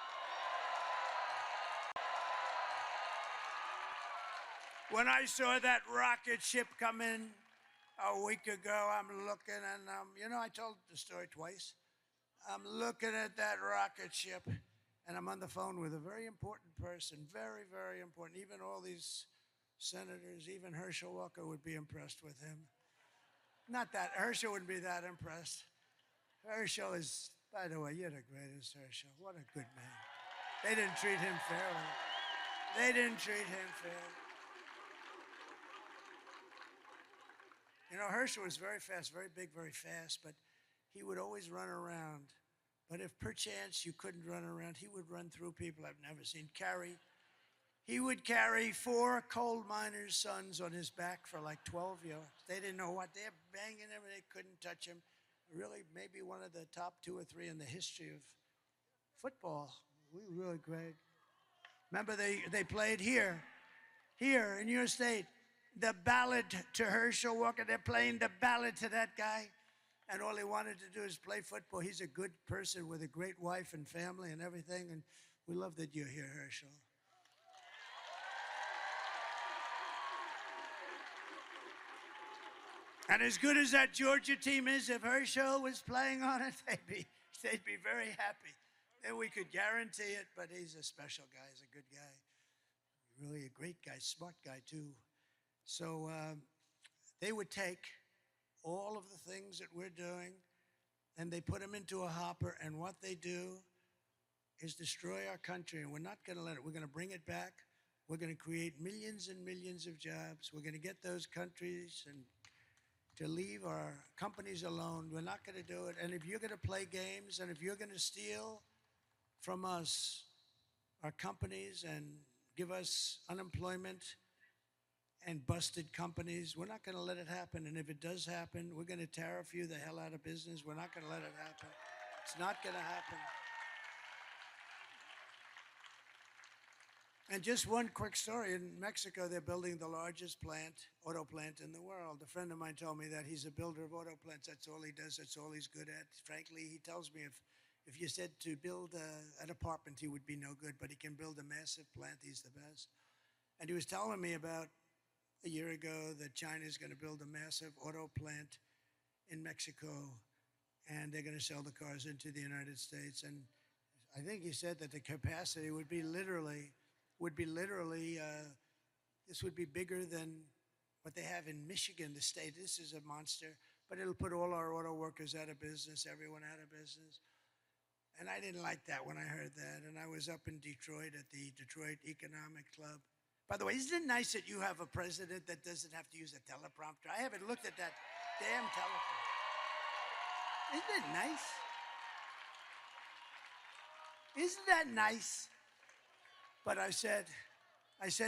When I saw that rocket ship come in a week ago, I'm looking and, you know, I told the story twice. I'm looking at that rocket ship, and I'm on the phone with a very important person, very, very important. Even all these senators, even Herschel Walker would be impressed with him. Not that, Herschel wouldn't be that impressed. Herschel is, by the way, you're the greatest, Herschel. What a good man. They didn't treat him fairly. They didn't treat him fairly. You know, Herschel was very fast, very big, very fast, but he would always run around. But if perchance you couldn't run around, he would run through people I've never seen. He would carry 4 coal miners' sons on his back for like 12 yards. They didn't know what, they're banging him, they couldn't touch him. Really, maybe one of the top 2 or 3 in the history of football. We were really great. Remember, they played here in your state, the ballad to Herschel Walker. They're playing the ballad to that guy, and all he wanted to do is play football. He's a good person with a great wife and family and everything, and we love that you're here, Herschel. And as good as that Georgia team is, if Herschel was playing on it, they'd be very happy. Then we could guarantee it, but he's a special guy. He's a good guy. Really a great guy, smart guy, too. So they would take all of the things that we're doing, and they put them into a hopper, and what they do is destroy our country, and we're not going to let it. We're going to bring it back. We're going to create millions and millions of jobs. We're going to get those countries and to leave our companies alone. We're not going to do it. And if you're going to play games, and if you're going to steal from us, our companies, and give us unemployment and busted companies, we're not going to let it happen. And if it does happen, we're going to tariff you the hell out of business. We're not going to let it happen. It's not going to happen. And just one quick story. In Mexico, they're building the largest auto plant in the world. A friend of mine told me that he's a builder of auto plants. That's all he does. That's all he's good at. Frankly, he tells me if you said to build an apartment, he would be no good, but he can build a massive plant. He's the best. And he was telling me about a year ago that China's going to build a massive auto plant in Mexico, and they're going to sell the cars into the United States. And I think he said that the capacity would be literally, this would be bigger than what they have in Michigan, the state. This is a monster, but it'll put all our auto workers out of business, everyone out of business. And I didn't like that when I heard that. And I was up in Detroit at the Detroit Economic Club. By the way, isn't it nice that you have a president that doesn't have to use a teleprompter? I haven't looked at that damn teleprompter. Isn't it nice? Isn't that nice? But I said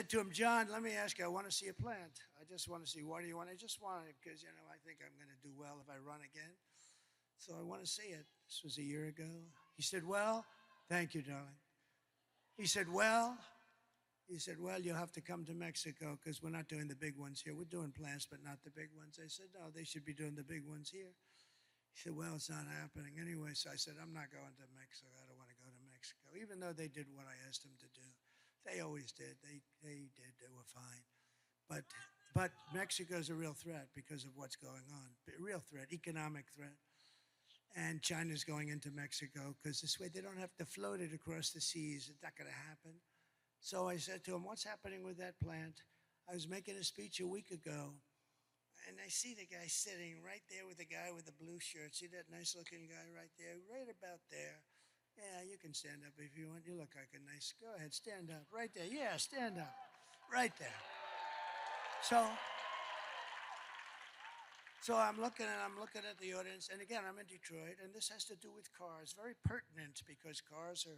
to him, John, let me ask you, I want to see a plant. I just want to see, why do you want it? I just want it because, I think I'm going to do well if I run again. So I want to see it. This was a year ago. He said, well, thank you, darling. He said, well, you'll have to come to Mexico because we're not doing the big ones here. We're doing plants, but not the big ones. I said, no, they should be doing the big ones here. He said, well, it's not happening anyway. So I said, I'm not going to Mexico. I don't want to go to Mexico, even though they did what I asked them to do. They always did. They did. They were fine. But Mexico's a real threat because of what's going on. A real threat, economic threat. And China's going into Mexico because this way they don't have to float it across the seas. It's not going to happen. So I said to him, what's happening with that plant? I was making a speech a week ago, and I see the guy sitting right there with the guy with the blue shirt. See that nice-looking guy right there? Right about there. Yeah, you can stand up if you want. You look like a nice... Go ahead, stand up. Right there. Yeah, stand up. Right there. So I'm looking at the audience, and again, I'm in Detroit, and this has to do with cars. Very pertinent because cars are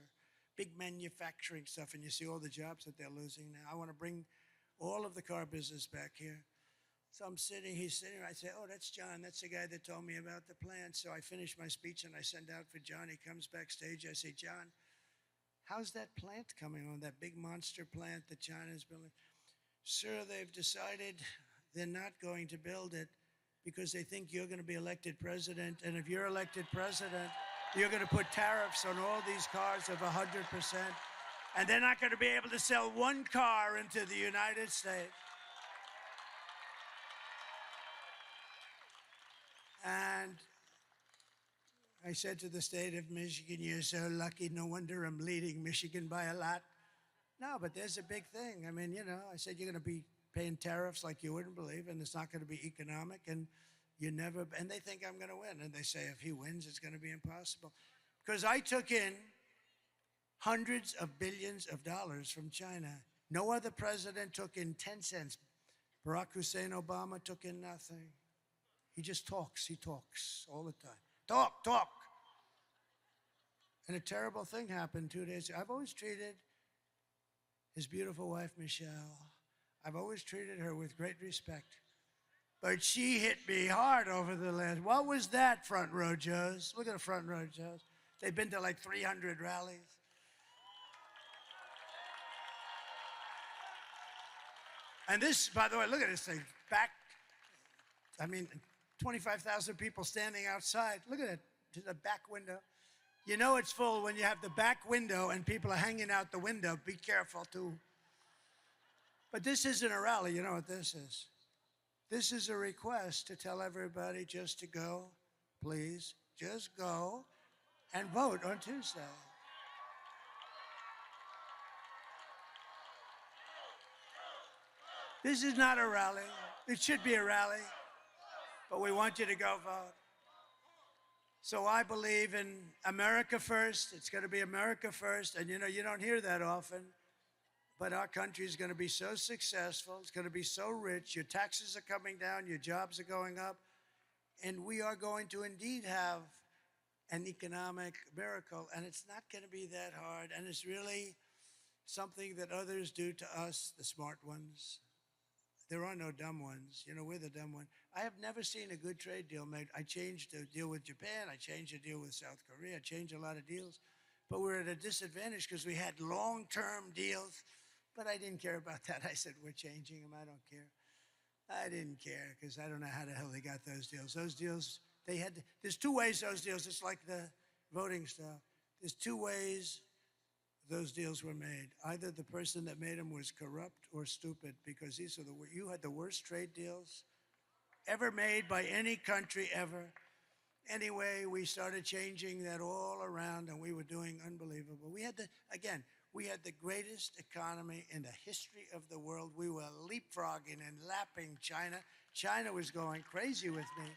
big manufacturing stuff, and you see all the jobs that they're losing now. I want to bring all of the car business back here. So he's sitting, I say, oh, that's John. That's the guy that told me about the plant. So I finish my speech, and I send out for John. He comes backstage. I say, John, how's that plant coming on, that big monster plant that China's building? Sir, they've decided they're not going to build it because they think you're going to be elected president. And if you're elected president, you're going to put tariffs on all these cars of 100%. And they're not going to be able to sell one car into the United States. And I said to the state of Michigan, you're so lucky. No wonder I'm leading Michigan by a lot. No, but there's a big thing. I mean, I said you're going to be paying tariffs like you wouldn't believe, and it's not going to be economic, and and they think I'm going to win. And they say if he wins, it's going to be impossible. Because I took in hundreds of billions of dollars from China. No other president took in 10 cents. Barack Hussein Obama took in nothing. He just talks. He talks all the time. Talk. And a terrible thing happened 2 days ago. I've always treated his beautiful wife, Michelle, I've always treated her with great respect. But she hit me hard over the last. What was that, front row Joes? Look at the front row Joes. They've been to like 300 rallies. And this, by the way, look at this thing. 25,000 people standing outside. Look at it, to the back window. You know it's full when you have the back window and people are hanging out the window. Be careful, too. But this isn't a rally. You know what this is? This is a request to tell everybody just to go, please, just go and vote on Tuesday. This is not a rally. It should be a rally, but we want you to go vote. So I believe in America first. It's going to be America first. And, you don't hear that often. But our country is going to be so successful. It's going to be so rich. Your taxes are coming down. Your jobs are going up. And we are going to indeed have an economic miracle. And it's not going to be that hard. And it's really something that others do to us, the smart ones. There are no dumb ones. We're the dumb one. I have never seen a good trade deal made. I changed a deal with Japan. I changed a deal with South Korea. I changed a lot of deals. But we're at a disadvantage because we had long-term deals. But I didn't care about that. I said, we're changing them. I don't care. I didn't care because I don't know how the hell they got those deals. Those deals, there's two ways those deals, it's like the voting stuff. There's two ways those deals were made. Either the person that made them was corrupt or stupid because you had the worst trade deals ever made by any country ever. Anyway, we started changing that all around and we were doing unbelievable. We had the greatest economy in the history of the world. We were leapfrogging and lapping China. China was going crazy with me.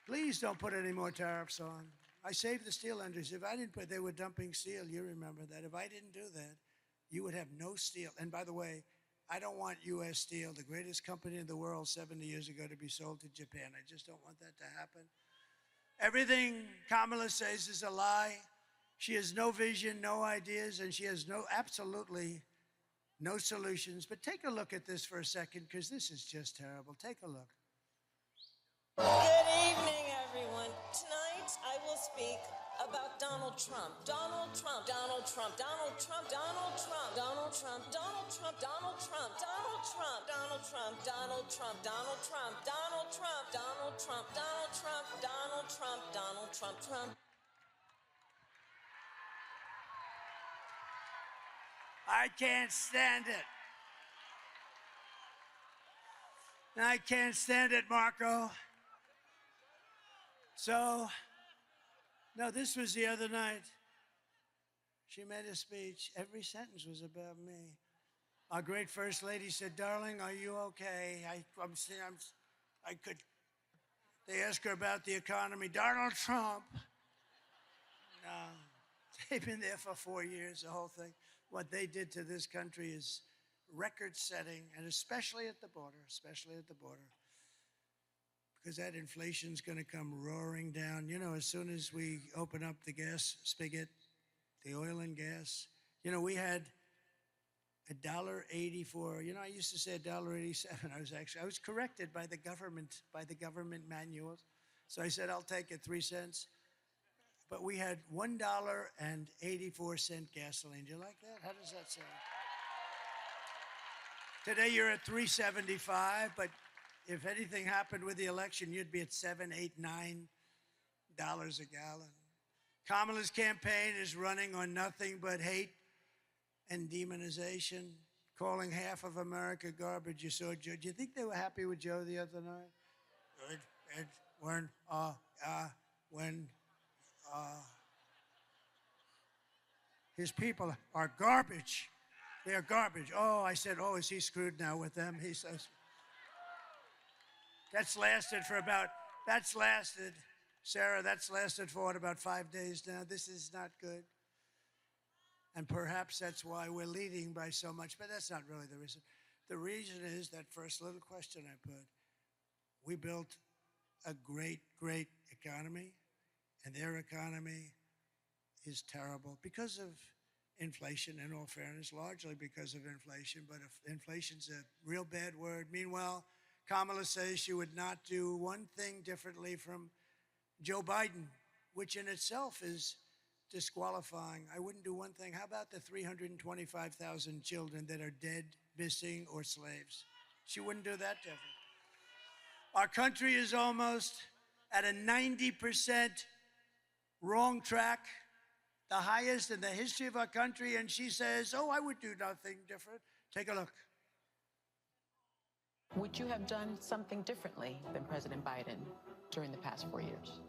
Please don't put any more tariffs on. I saved the steel industry. If I didn't put, they were dumping steel. You remember that. If I didn't do that, you would have no steel. And by the way, I don't want U.S. Steel, the greatest company in the world 70 years ago, to be sold to Japan. I just don't want that to happen. Everything Kamala says is a lie. She has no vision, no ideas, and she has absolutely no solutions. But take a look at this for a second, because this is just terrible. Take a look. Good evening, everyone. Tonight, I will speak about Donald Trump. Donald Trump. Donald Trump. Donald Trump. Donald Trump. Donald Trump. Donald Trump. Donald Trump. Donald Trump. Donald Trump. Donald Trump. Donald Trump. Donald Trump. Donald Trump. Donald Trump. Donald Trump. Donald Trump. Trump. I can't stand it. I can't stand it, Marco. So, no, this was the other night. She made a speech. Every sentence was about me. Our great First Lady said, "Darling, are you okay?" They asked her about the economy. Donald Trump. No, they've been there for 4 years, the whole thing. What they did to this country is record-setting, and especially at the border, because that inflation's going to come roaring down. You know, as soon as we open up the gas spigot, the oil and gas, you know, we had $1.84. You know, I used to say $1.87. I was corrected by the government manuals. So I said, I'll take it 3 cents. But we had $1.84 gasoline. Do you like that? How does that sound? Today you're at $3.75, but if anything happened with the election, you'd be at $7, $8, $9 a gallon. Kamala's campaign is running on nothing but hate and demonization, calling half of America garbage. You saw Joe. Do you think they were happy with Joe the other night? His people are garbage. They are garbage. Oh, I said, oh, is he screwed now with them? He says, Sarah, that's lasted for what, about 5 days now? This is not good. And perhaps that's why we're leading by so much, but that's not really the reason. The reason is that first little question I put. We built a great, great economy, and their economy is terrible because of inflation, in all fairness, largely because of inflation, but if inflation's a real bad word. Meanwhile, Kamala says she would not do one thing differently from Joe Biden, which in itself is disqualifying. I wouldn't do one thing. How about the 325,000 children that are dead, missing, or slaves? She wouldn't do that different. Our country is almost at a 90% wrong track, the highest in the history of our country, and she says, oh, I would do nothing different. Take a look. Would you have done something differently than President Biden during the past 4 years?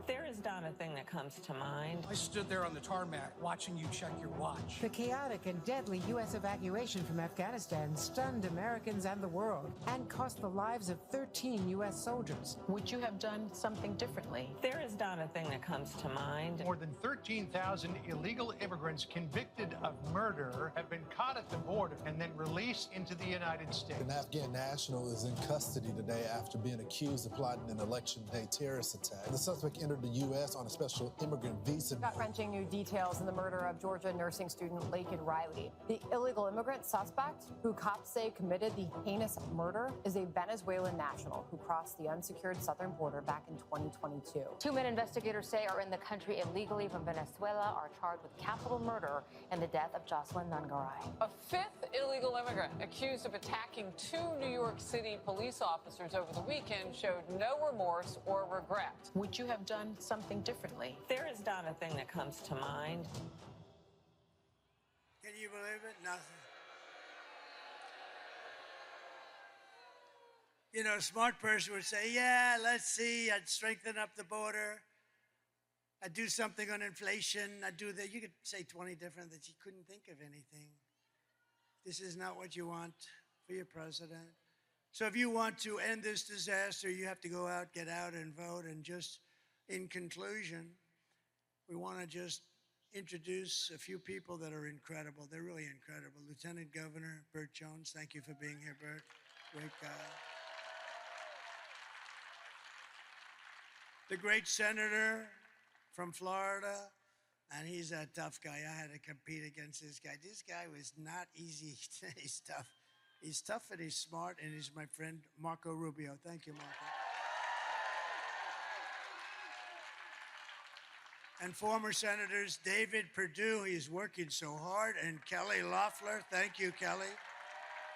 There is not a thing that comes to mind. I stood there on the tarmac watching you check your watch. The chaotic and deadly U.S. evacuation from Afghanistan stunned Americans and the world and cost the lives of 13 U.S. soldiers. Would you have done something differently? There is not a thing that comes to mind. More than 13,000 illegal immigrants convicted of murder have been caught at the border and then released into the United States. An Afghan national is in custody today after being accused of plotting an election day terrorist attack. The suspect entered the U.S. on a special immigrant visa. Gut-wrenching new details in the murder of Georgia nursing student Laken Riley. The illegal immigrant suspect, who cops say committed the heinous murder, is a Venezuelan national who crossed the unsecured southern border back in 2022. 2 men investigators say are in the country illegally from Venezuela are charged with capital murder and the death of Jocelyn Nungaray. A 5th illegal immigrant accused of attacking 2 New York City police officers over the weekend showed no remorse or regret. Would you have done something differently? There is not a thing that comes to mind. Can you believe it? Nothing. You know, a smart person would say, yeah, let's see, I'd strengthen up the border. I'd do something on inflation. I'd do that. You could say 20 different that you couldn't think of anything. This is not what you want for your president. So if you want to end this disaster, you have to go out, get out and vote and just, in conclusion, we want to just introduce a few people that are incredible. They're really incredible. Lieutenant Governor Burt Jones, thank you for being here, Burt. Great guy. The great senator from Florida, and he's a tough guy. I had to compete against this guy. This guy was not easy. He's tough. He's tough and he's smart, and he's my friend Marco Rubio. Thank you, Marco. And former Senators David Perdue, he's working so hard, and Kelly Loeffler. Thank you, Kelly.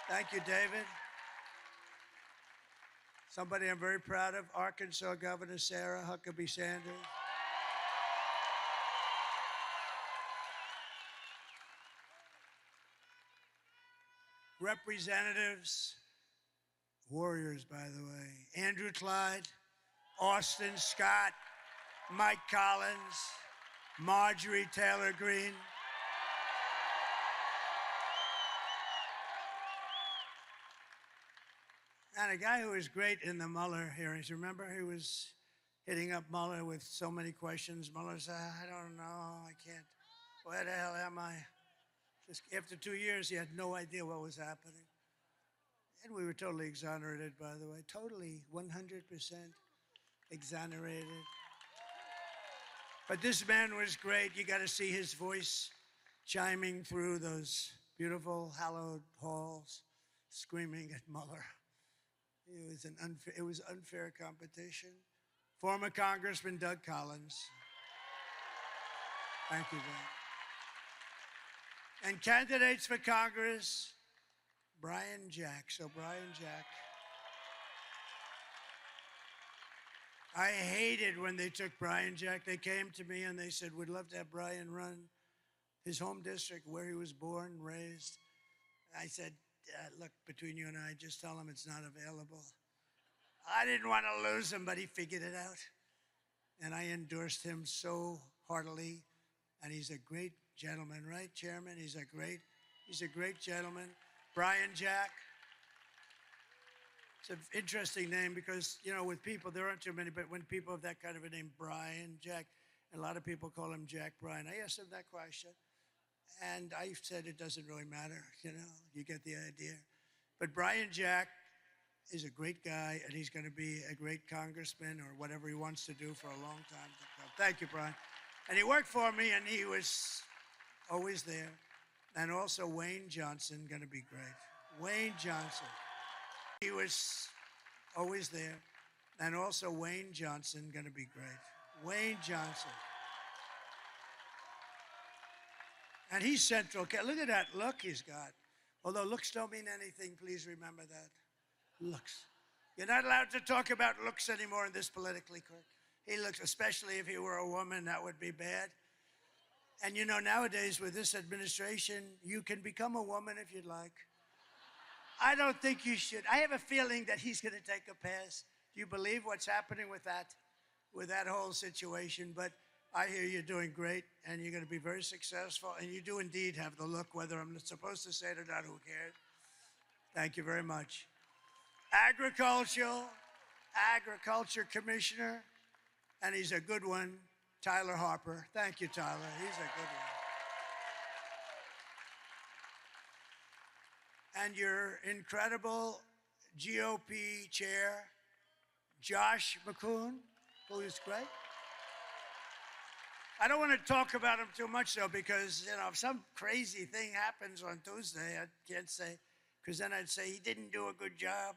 Thank you, David. Somebody I'm very proud of, Arkansas Governor Sarah Huckabee Sanders. Representatives, warriors, by the way, Andrew Clyde, Austin Scott, Mike Collins, Marjorie Taylor Greene. And a guy who was great in the Mueller hearings. Remember, he was hitting up Mueller with so many questions. Mueller said, I don't know, I can't. Where the hell am I? Just after 2 years, he had no idea what was happening. And we were totally exonerated, by the way. Totally, 100% exonerated. But this man was great. You got to see his voice chiming through those beautiful, hallowed halls, screaming at Mueller. It was unfair competition. Former Congressman Doug Collins. Thank you, Doug. And candidates for Congress, Brian Jack. So Brian Jack. I hated when they took Brian Jack. They came to me and they said, we'd love to have Brian run his home district where he was born and raised. I said, look, between you and I, just tell him it's not available. I didn't want to lose him, but he figured it out. And I endorsed him so heartily. And he's a great gentleman, right, Chairman? He's a great gentleman. Brian Jack. It's an interesting name because, you know, with people, there aren't too many, but when people have that kind of a name, Brian Jack, and a lot of people call him Jack Bryan. I asked him that question, and I said it doesn't really matter, you know, you get the idea. But Brian Jack is a great guy, and he's going to be a great congressman or whatever he wants to do for a long time to come. Thank you, Brian. And he worked for me, and he was always there. And also Wayne Johnson, going to be great. Wayne Johnson. He was always there. And also Wayne Johnson, going to be great. Wayne Johnson. And he's central. Okay, look at that look he's got. Although looks don't mean anything, please remember that. Looks. You're not allowed to talk about looks anymore in this politically correct. He looks, especially if he were a woman, that would be bad. And you know, nowadays with this administration, you can become a woman if you'd like. I don't think you should. I have a feeling that he's going to take a pass. Do you believe what's happening with that whole situation? But I hear you're doing great, and you're going to be very successful, and you do indeed have the look, whether I'm supposed to say it or not, who cares? Thank you very much. Agriculture Commissioner, and he's a good one, Tyler Harper. Thank you, Tyler. He's a good one. And your incredible GOP chair, Josh McCoon, who is great. I don't want to talk about him too much, though, because, you know, if some crazy thing happens on Tuesday, I can't say, because then I'd say he didn't do a good job.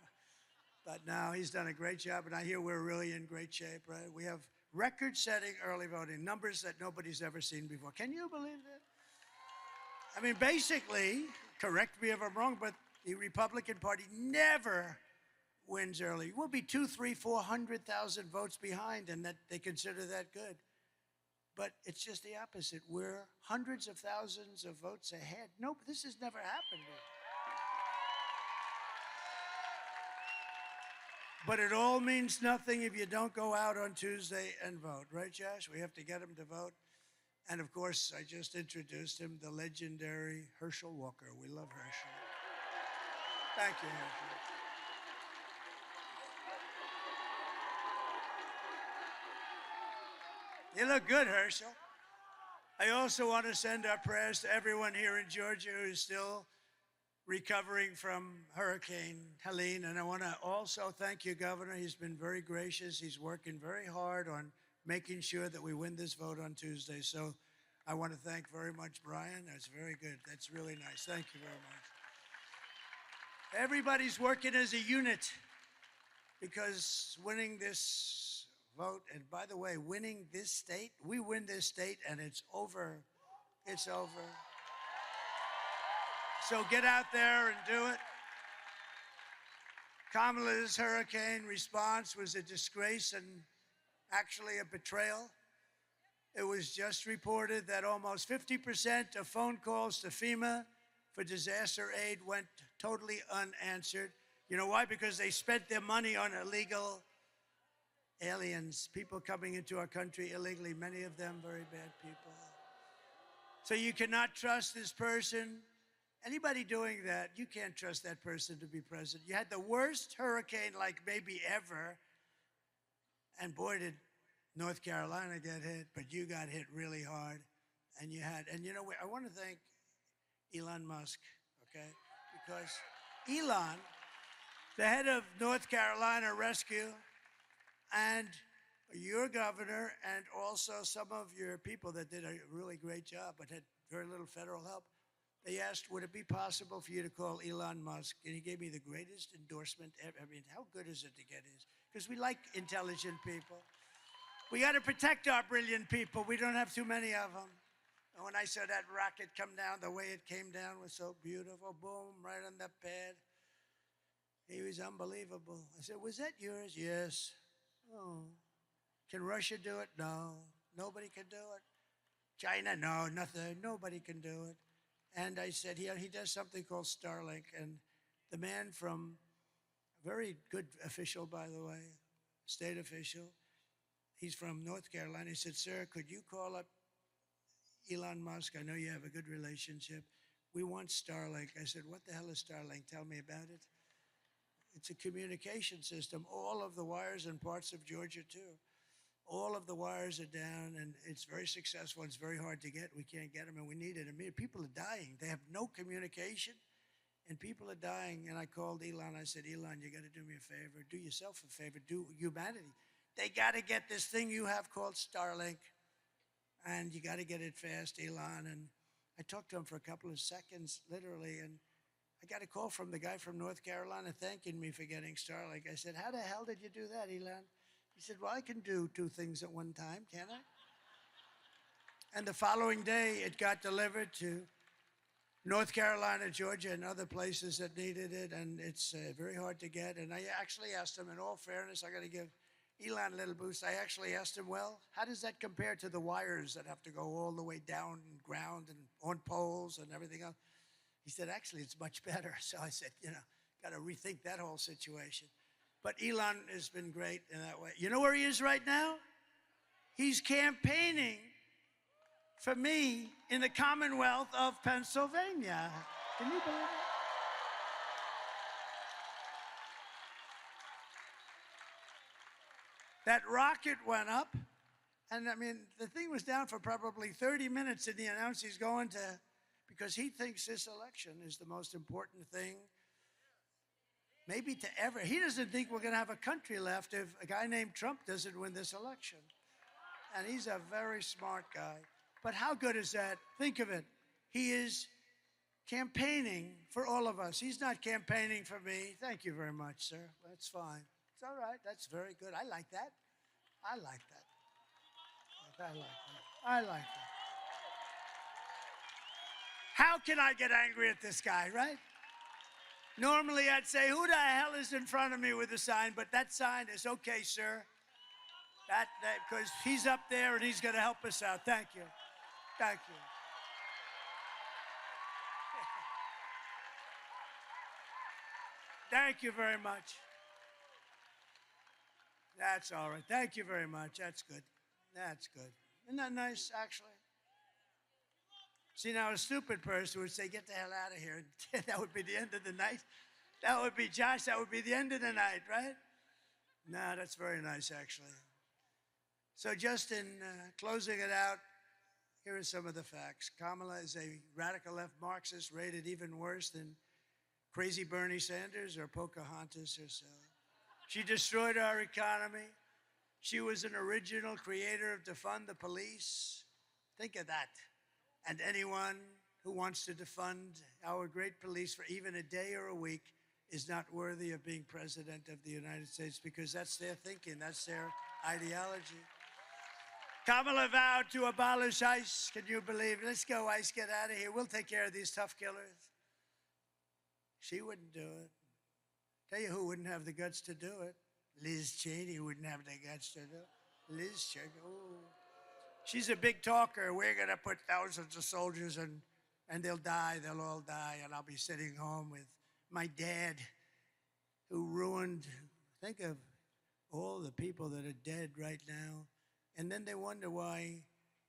But now he's done a great job, and I hear we're really in great shape, right? We have record-setting early voting, numbers that nobody's ever seen before. Can you believe that? I mean, basically, correct me if I'm wrong, but the Republican Party never wins early. We'll be 200,000, 300,000, 400,000 votes behind, and that they consider that good. But it's just the opposite. We're hundreds of thousands of votes ahead. Nope, this has never happened before. But it all means nothing if you don't go out on Tuesday and vote. Right, Josh? We have to get them to vote. And, of course, I just introduced him, the legendary Herschel Walker. We love Herschel. Thank you, Herschel. You look good, Herschel. I also want to send our prayers to everyone here in Georgia who is still recovering from Hurricane Helene. And I want to also thank you, Governor. He's been very gracious. He's working very hard on making sure that we win this vote on Tuesday. So I want to thank very much Brian. That's very good. That's really nice. Thank you very much. Everybody's working as a unit because winning this vote, and by the way, winning this state, we win this state and it's over. It's over. So get out there and do it. Kamala's hurricane response was a disgrace and actually a betrayal. It was just reported that almost 50% of phone calls to FEMA for disaster aid went totally unanswered. You know why? Because they spent their money on illegal aliens, people coming into our country illegally, many of them very bad people. So you cannot trust this person. Anybody doing that, you can't trust that person to be president. You had the worst hurricane like maybe ever, and boy, did North Carolina get hit, but you got hit really hard. And you had, and you know, I want to thank Elon Musk, okay? Because Elon, the head of North Carolina Rescue, and your governor, and also some of your people that did a really great job but had very little federal help, they asked, would it be possible for you to call Elon Musk? And he gave me the greatest endorsement ever. I mean, how good is it to get his? Because we like intelligent people. We got to protect our brilliant people. We don't have too many of them. And when I saw that rocket come down, the way it came down was so beautiful. Boom, right on the pad. He was unbelievable. I said, was that yours? Yes. Oh. Can Russia do it? No. Nobody can do it. China? No, nothing. Nobody can do it. And I said, he does something called Starlink. And the man from, a very good official, by the way, state official, he's from North Carolina. He said, sir, could you call up Elon Musk? I know you have a good relationship. We want Starlink. I said, what the hell is Starlink? Tell me about it. It's a communication system. All of the wires in parts of Georgia, too. All of the wires are down, and it's very successful. It's very hard to get. We can't get them, and we need it. I mean, people are dying. They have no communication, and people are dying. And I called Elon. I said, Elon, you got to do me a favor. Do yourself a favor. Do humanity. They got to get this thing you have called Starlink, and you got to get it fast, Elon. And I talked to him for a couple of seconds, literally, and I got a call from the guy from North Carolina thanking me for getting Starlink. I said, how the hell did you do that, Elon? He said, well, I can do two things at one time, can't I? And the following day, it got delivered to North Carolina, Georgia, and other places that needed it, and it's very hard to get. And I actually asked him, in all fairness, I got to give Elon a little boost. I actually asked him, well, how does that compare to the wires that have to go all the way down and ground and on poles and everything else? He said, actually, it's much better. So I said, you know, got to rethink that whole situation. But Elon has been great in that way. You know where he is right now? He's campaigning for me in the Commonwealth of Pennsylvania. Can you believe it? That rocket went up, and I mean, the thing was down for probably 30 minutes, and he announced he's going to, because he thinks this election is the most important thing maybe to ever. He doesn't think we're going to have a country left if a guy named Trump doesn't win this election. And he's a very smart guy. But how good is that? Think of it. He is campaigning for all of us. He's not campaigning for me. Thank you very much, sir. That's fine. It's all right. That's very good. I like that. I like that. I like that. I like that. How can I get angry at this guy, right? Normally, I'd say, who the hell is in front of me with a sign? But that sign is okay, sir. Because he's up there and he's going to help us out. Thank you. Thank you. Thank you very much. That's all right. Thank you very much. That's good. That's good. Isn't that nice, actually? See, now a stupid person would say, get the hell out of here. That would be the end of the night. That would be, Josh, that would be the end of the night, right? No, that's very nice, actually. So just in closing it out, here are some of the facts. Kamala is a radical left Marxist rated even worse than crazy Bernie Sanders or Pocahontas herself. She destroyed our economy. She was an original creator of defund the police. Think of that. And anyone who wants to defund our great police for even a day or a week is not worthy of being president of the United States, because that's their thinking, that's their ideology. Kamala vowed to abolish ICE. Can you believe it? Let's go, ICE, get out of here. We'll take care of these tough killers. She wouldn't do it. Tell you who wouldn't have the guts to do it. Liz Cheney wouldn't have the guts to do it. Liz Cheney, ooh. She's a big talker. We're going to put thousands of soldiers and they'll die. They'll all die. And I'll be sitting home with my dad who ruined, think of all the people that are dead right now. And then they wonder why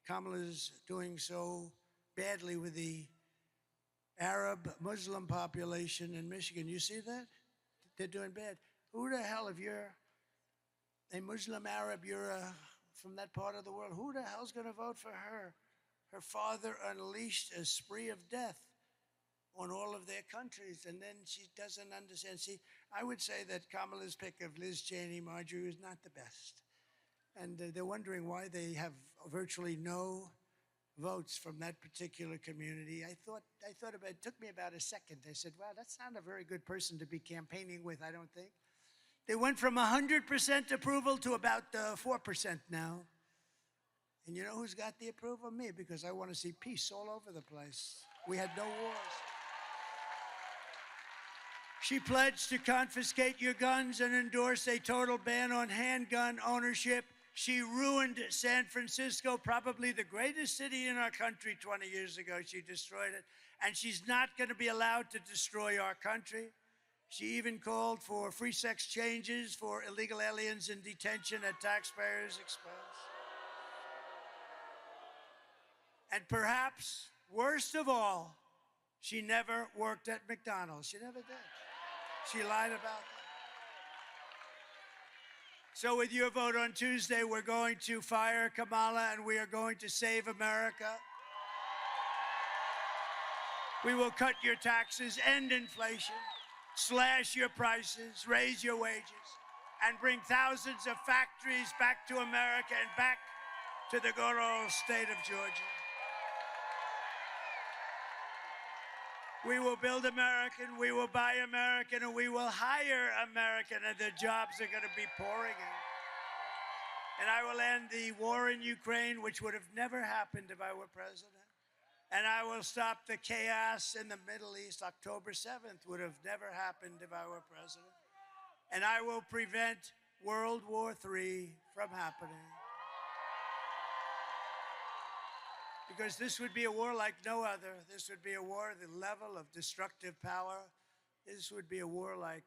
Kamala's doing so badly with the Arab Muslim population in Michigan. You see that? They're doing bad. Who the hell, if you're a Muslim Arab, you're from that part of the world, who the hell's going to vote for her? Her father unleashed a spree of death on all of their countries, and then she doesn't understand. See, I would say that Kamala's pick of Liz Cheney, Marjorie, is not the best. And they're wondering why they have virtually no votes from that particular community. I thought about it. It took me about a second. I said, wow, that's not a very good person to be campaigning with, I don't think. They went from 100% approval to about 4% now. And you know who's got the approval? Me, because I want to see peace all over the place. We had no wars. She pledged to confiscate your guns and endorse a total ban on handgun ownership. She ruined San Francisco, probably the greatest city in our country 20 years ago. She destroyed it. And she's not going to be allowed to destroy our country. She even called for free sex changes for illegal aliens in detention at taxpayers' expense. And perhaps, worst of all, she never worked at McDonald's. She never did. She lied about that. So with your vote on Tuesday, we're going to fire Kamala and we are going to save America. We will cut your taxes, end inflation, slash your prices, raise your wages, and bring thousands of factories back to America and back to the good old state of Georgia. We will build American, we will buy American, and we will hire American, and the jobs are going to be pouring in. And I will end the war in Ukraine, which would have never happened if I were president. And I will stop the chaos in the Middle East. October 7th would have never happened if I were president. And I will prevent World War III from happening. Because this would be a war like no other. This would be a war at the level of destructive power. This would be a war like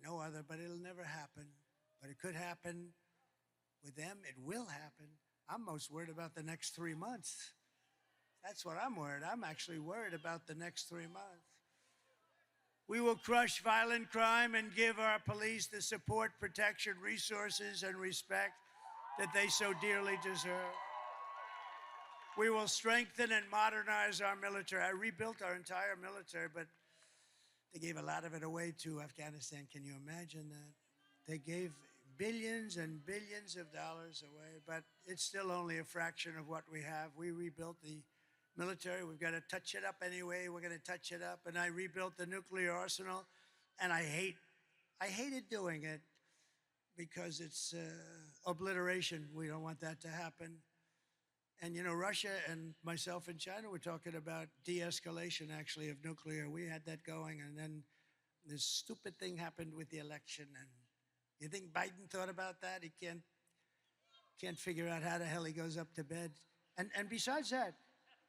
no other, but it'll never happen. But it could happen with them. It will happen. I'm most worried about the next 3 months. That's what I'm worried. I'm actually worried about the next 3 months. We will crush violent crime and give our police the support, protection, resources, and respect that they so dearly deserve. We will strengthen and modernize our military. I rebuilt our entire military, but they gave a lot of it away to Afghanistan. Can you imagine that? They gave billions and billions of dollars away, but it's still only a fraction of what we have. We rebuilt the military. We've got to touch it up anyway. We're going to touch it up. And I rebuilt the nuclear arsenal, and I hated doing it because it's obliteration. We don't want that to happen. And, you know, Russia and myself and China were talking about de-escalation, actually, of nuclear. We had that going, and then this stupid thing happened with the election. And you think Biden thought about that? He can't figure out how the hell he goes up to bed. And besides that,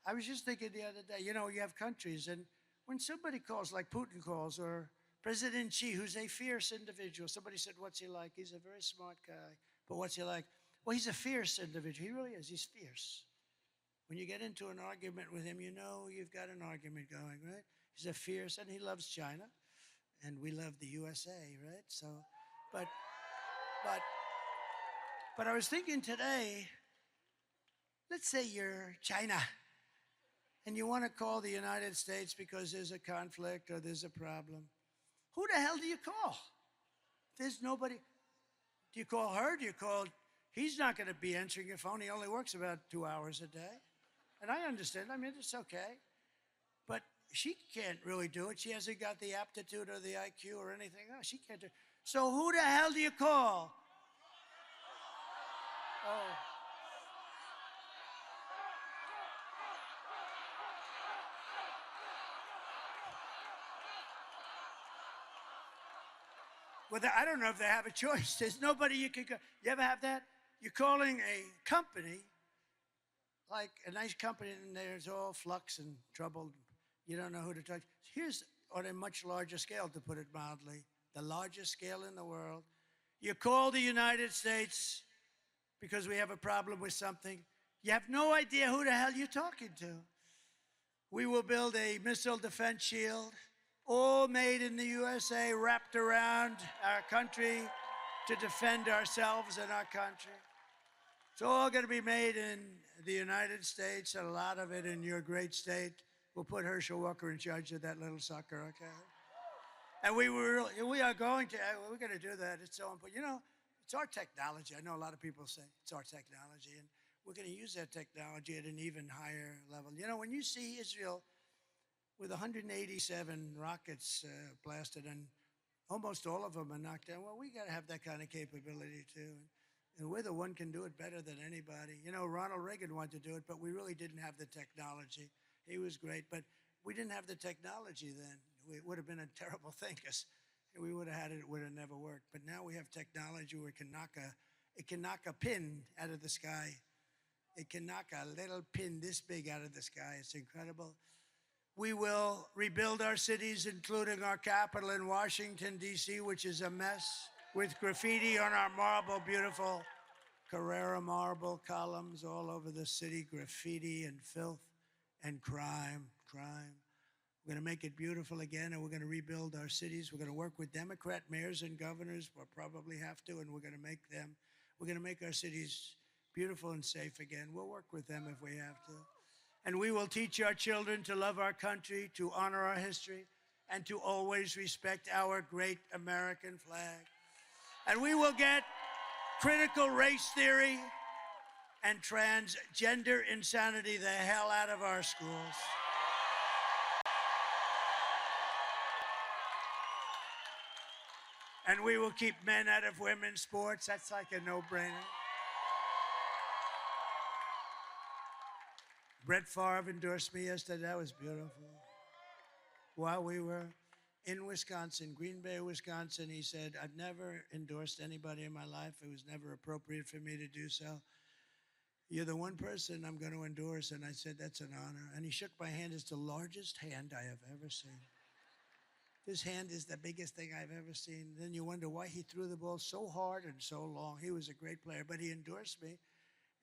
I was just thinking the other day, you know, you have countries, and when somebody calls, like Putin calls, or President Xi, who's a fierce individual, somebody said, what's he like? He's a very smart guy, but what's he like? Well, he's a fierce individual. He really is. He's fierce. When you get into an argument with him, you know you've got an argument going, right? He's a fierce, and he loves China, and we love the USA, right? So, but But I was thinking today, let's say you're China and you want to call the United States because there's a conflict or there's a problem. Who the hell do you call? There's nobody. Do you call her? Do you call? He's not going to be answering your phone. He only works about 2 hours a day. And I understand. I mean, it's okay. But she can't really do it. She hasn't got the aptitude or the IQ or anything else. She can't do it. So who the hell do you call? Oh. Well, I don't know if they have a choice. There's nobody you could go. You ever have that? You're calling a company, like a nice company, and there's all flux and trouble. You don't know who to touch. Here's on a much larger scale, to put it mildly, the largest scale in the world. You call the United States because we have a problem with something. You have no idea who the hell you're talking to. We will build a missile defense shield, all made in the USA, wrapped around our country to defend ourselves and our country. It's all going to be made in the United States, and a lot of it in your great state. We'll put Herschel Walker in charge of that little sucker, okay? And we're going to do that. It's so important. You know, it's our technology. I know a lot of people say it's our technology, and we're going to use that technology at an even higher level. You know, when you see Israel with 187 rockets blasted, and almost all of them are knocked down, well, we got to have that kind of capability too. And we're the one can do it better than anybody. You know, Ronald Reagan wanted to do it, but we really didn't have the technology. He was great, but we didn't have the technology then. It would have been a terrible thing because we would have had it, it would have never worked. But now we have technology where it can knock a pin out of the sky. It can knock a little pin this big out of the sky. It's incredible. We will rebuild our cities, including our capital in Washington, D.C., which is a mess, with graffiti on our marble, beautiful Carrera marble columns all over the city, graffiti and filth and crime. We're going to make it beautiful again, and we're going to rebuild our cities. We're going to work with Democrat mayors and governors. We'll probably have to, and we're going to make our cities beautiful and safe again. We'll work with them if we have to. And we will teach our children to love our country, to honor our history, and to always respect our great American flag. And we will get critical race theory and transgender insanity the hell out of our schools. And we will keep men out of women's sports. That's like a no-brainer. Brett Favre endorsed me yesterday. That was beautiful. While we were in Wisconsin, Green Bay, Wisconsin, he said, I've never endorsed anybody in my life. It was never appropriate for me to do so. You're the one person I'm going to endorse. And I said, that's an honor. And he shook my hand. It's the largest hand I have ever seen. His hand is the biggest thing I've ever seen. Then you wonder why he threw the ball so hard and so long. He was a great player, but he endorsed me.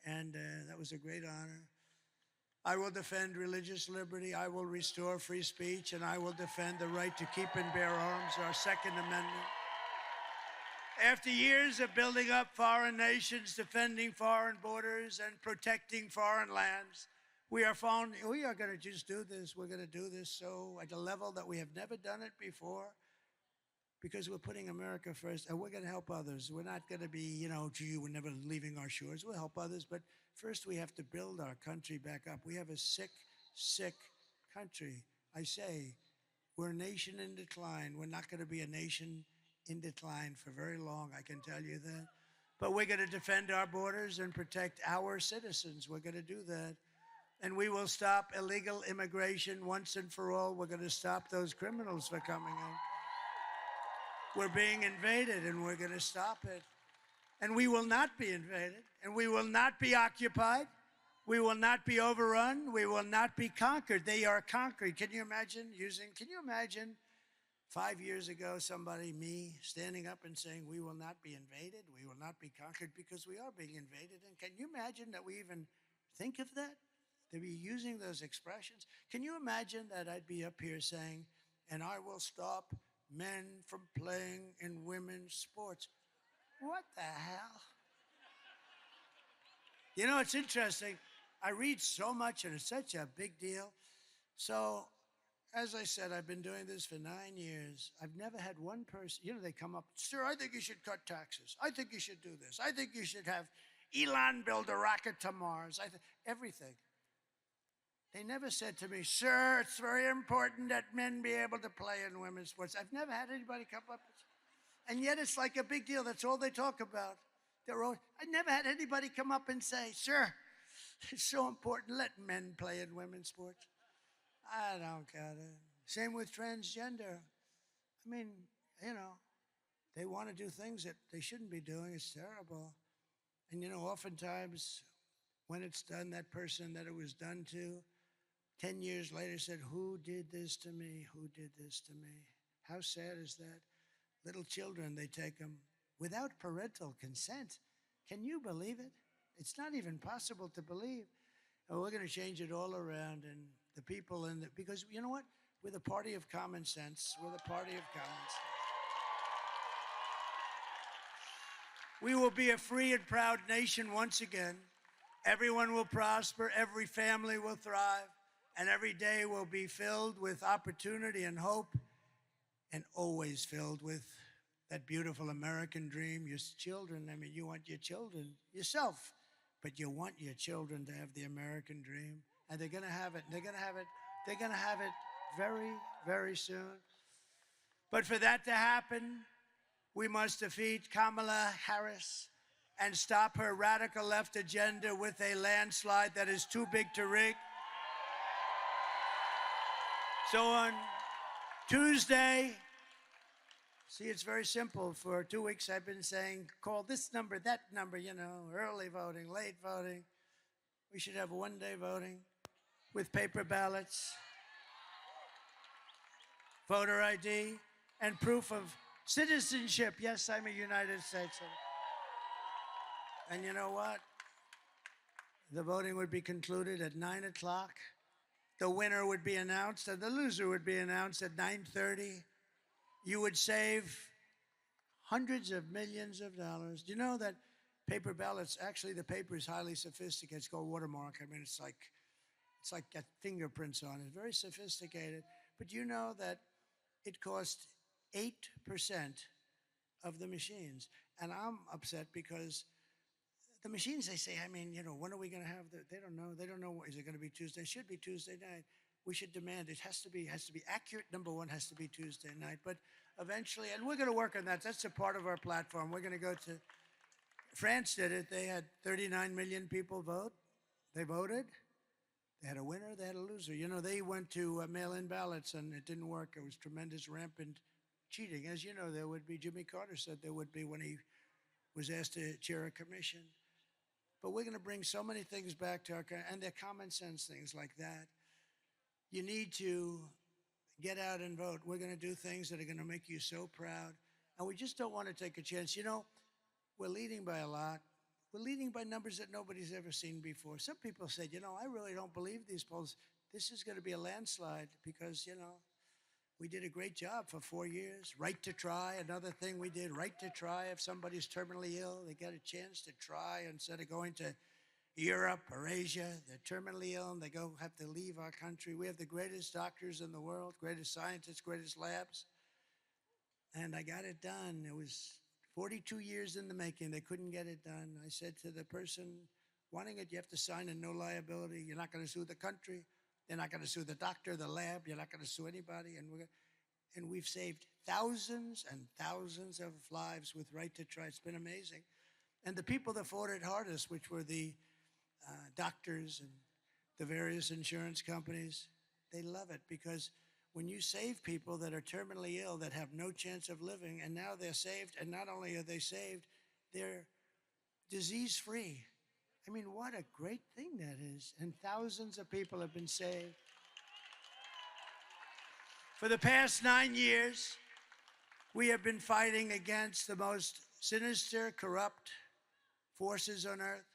And that was a great honor. I will defend religious liberty. I will restore free speech, and I will defend the right to keep and bear arms, our Second Amendment. After years of building up foreign nations, defending foreign borders, and protecting foreign lands, we are going to just do this. We're going to do this so at a level that we have never done it before, because we're putting America first, and we're going to help others. We're not going to be, gee, we're never leaving our shores. We'll help others, but first we have to build our country back up. We have a sick, sick country. I say, we're a nation in decline. We're not going to be a nation in decline for very long, I can tell you that. But we're going to defend our borders and protect our citizens. We're going to do that. And we will stop illegal immigration once and for all. We're going to stop those criminals from coming in. We're being invaded, and we're going to stop it. And we will not be invaded, and we will not be occupied. We will not be overrun. We will not be conquered. They are conquered. Can you imagine 5 years ago, me, standing up and saying, we will not be invaded, we will not be conquered, because we are being invaded. And can you imagine that we even think of that? To be using those expressions? Can you imagine that I'd be up here saying, and I will stop men from playing in women's sports? What the hell? You know, it's interesting. I read so much, and it's such a big deal. So, as I said, I've been doing this for 9 years. I've never had one person, you know, they come up, sir, I think you should cut taxes. I think you should do this. I think you should have Elon build a rocket to Mars. Everything. They never said to me, sir, it's very important that men be able to play in women's sports. I've never had anybody come up with it. And yet it's like a big deal. That's all they talk about. I never had anybody come up and say, sir, it's so important. Let men play in women's sports. I don't get it. Same with transgender. I mean, you know, they want to do things that they shouldn't be doing. It's terrible. And, you know, oftentimes when it's done, that person that it was done to, 10 years later said, who did this to me? Who did this to me? How sad is that? Little children, they take them without parental consent. Can you believe it? It's not even possible to believe. And we're going to change it all around. And the people in the, because you know what? We're the party of common sense. We're the party of common sense. We will be a free and proud nation once again. Everyone will prosper. Every family will thrive. And every day will be filled with opportunity and hope, and always filled with that beautiful American dream. Your children, I mean, you want your children, yourself, but you want your children to have the American dream. And they're going to have it. They're going to have it. They're going to have it very, very soon. But for that to happen, we must defeat Kamala Harris and stop her radical left agenda with a landslide that is too big to rig. So on Tuesday, see, it's very simple. For 2 weeks, I've been saying, call this number, that number, you know, early voting, late voting. We should have one-day voting with paper ballots, voter ID, and proof of citizenship. Yes, I'm a United States citizen. And you know what? The voting would be concluded at 9 o'clock. The winner would be announced, and the loser would be announced at 9:30. You would save hundreds of millions of dollars. Do you know that paper ballots, actually the paper is highly sophisticated. It's called watermark. I mean, it's like got fingerprints on it. Very sophisticated. But you know that it costs 8% of the machines. And I'm upset because the machines, they say, I mean, you know, when are we going to have the, they don't know. They don't know, is it going to be Tuesday? It should be Tuesday night. We should demand it has to be accurate. Number one has to be Tuesday night. But eventually, and we're going to work on that. That's a part of our platform. We're going to go to, France did it. They had 39 million people vote. They voted. They had a winner, they had a loser. You know, they went to mail-in ballots and it didn't work. It was tremendous, rampant cheating. As you know, there would be, Jimmy Carter said there would be when he was asked to chair a commission. But we're going to bring so many things back to our country, and they're common sense things like that. You need to get out and vote. We're going to do things that are going to make you so proud. And we just don't want to take a chance. You know, we're leading by a lot. We're leading by numbers that nobody's ever seen before. Some people said, you know, I really don't believe these polls. This is going to be a landslide because, you know, we did a great job for 4 years. Right to try, another thing we did. Right to try. If somebody's terminally ill, they get a chance to try instead of going to Europe or Asia. They're terminally ill and they have to leave our country. We have the greatest doctors in the world, greatest scientists, greatest labs. And I got it done. It was 42 years in the making. They couldn't get it done. I said to the person wanting it, you have to sign a no liability. You're not going to sue the country. They're not going to sue the doctor, the lab. You're not going to sue anybody. And we've saved thousands and thousands of lives with Right to Try. It's been amazing. And the people that fought it hardest, which were the doctors and the various insurance companies, they love it because when you save people that are terminally ill, that have no chance of living, and now they're saved, and not only are they saved, they're disease-free. I mean, what a great thing that is. And thousands of people have been saved. For the past 9 years, we have been fighting against the most sinister, corrupt forces on earth.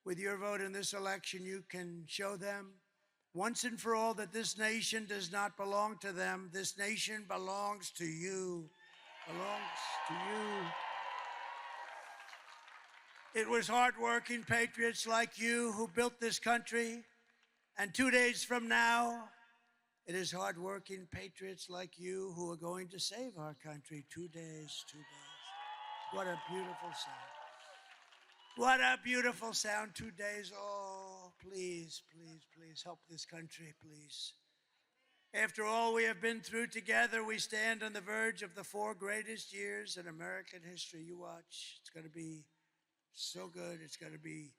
With your vote in this election, you can show them once and for all that this nation does not belong to them. This nation belongs to you. Belongs to you. It was hardworking patriots like you who built this country. And 2 days from now, it is hardworking patriots like you who are going to save our country. 2 days, 2 days. What a beautiful sound. What a beautiful sound. 2 days. Oh, please, please, please help this country, please. After all we have been through together, we stand on the verge of the 4 greatest years in American history. You watch. It's going to be so good. It's going to be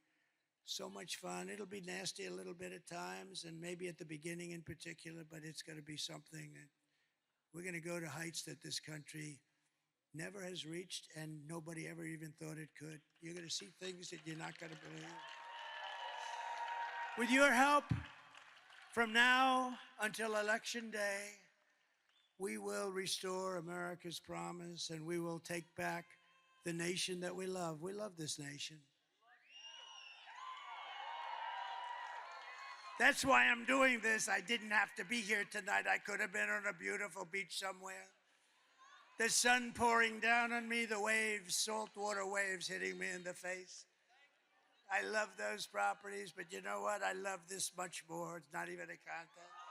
so much fun. It'll be nasty a little bit at times, and maybe at the beginning in particular, but it's going to be something that we're going to go to heights that this country never has reached and nobody ever even thought it could. You're going to see things that you're not going to believe. With your help, from now until Election Day, we will restore America's promise and we will take back the nation that we love. We love this nation. That's why I'm doing this. I didn't have to be here tonight. I could have been on a beautiful beach somewhere. The sun pouring down on me, the waves, saltwater waves hitting me in the face. I love those properties, but you know what? I love this much more. It's not even a contest.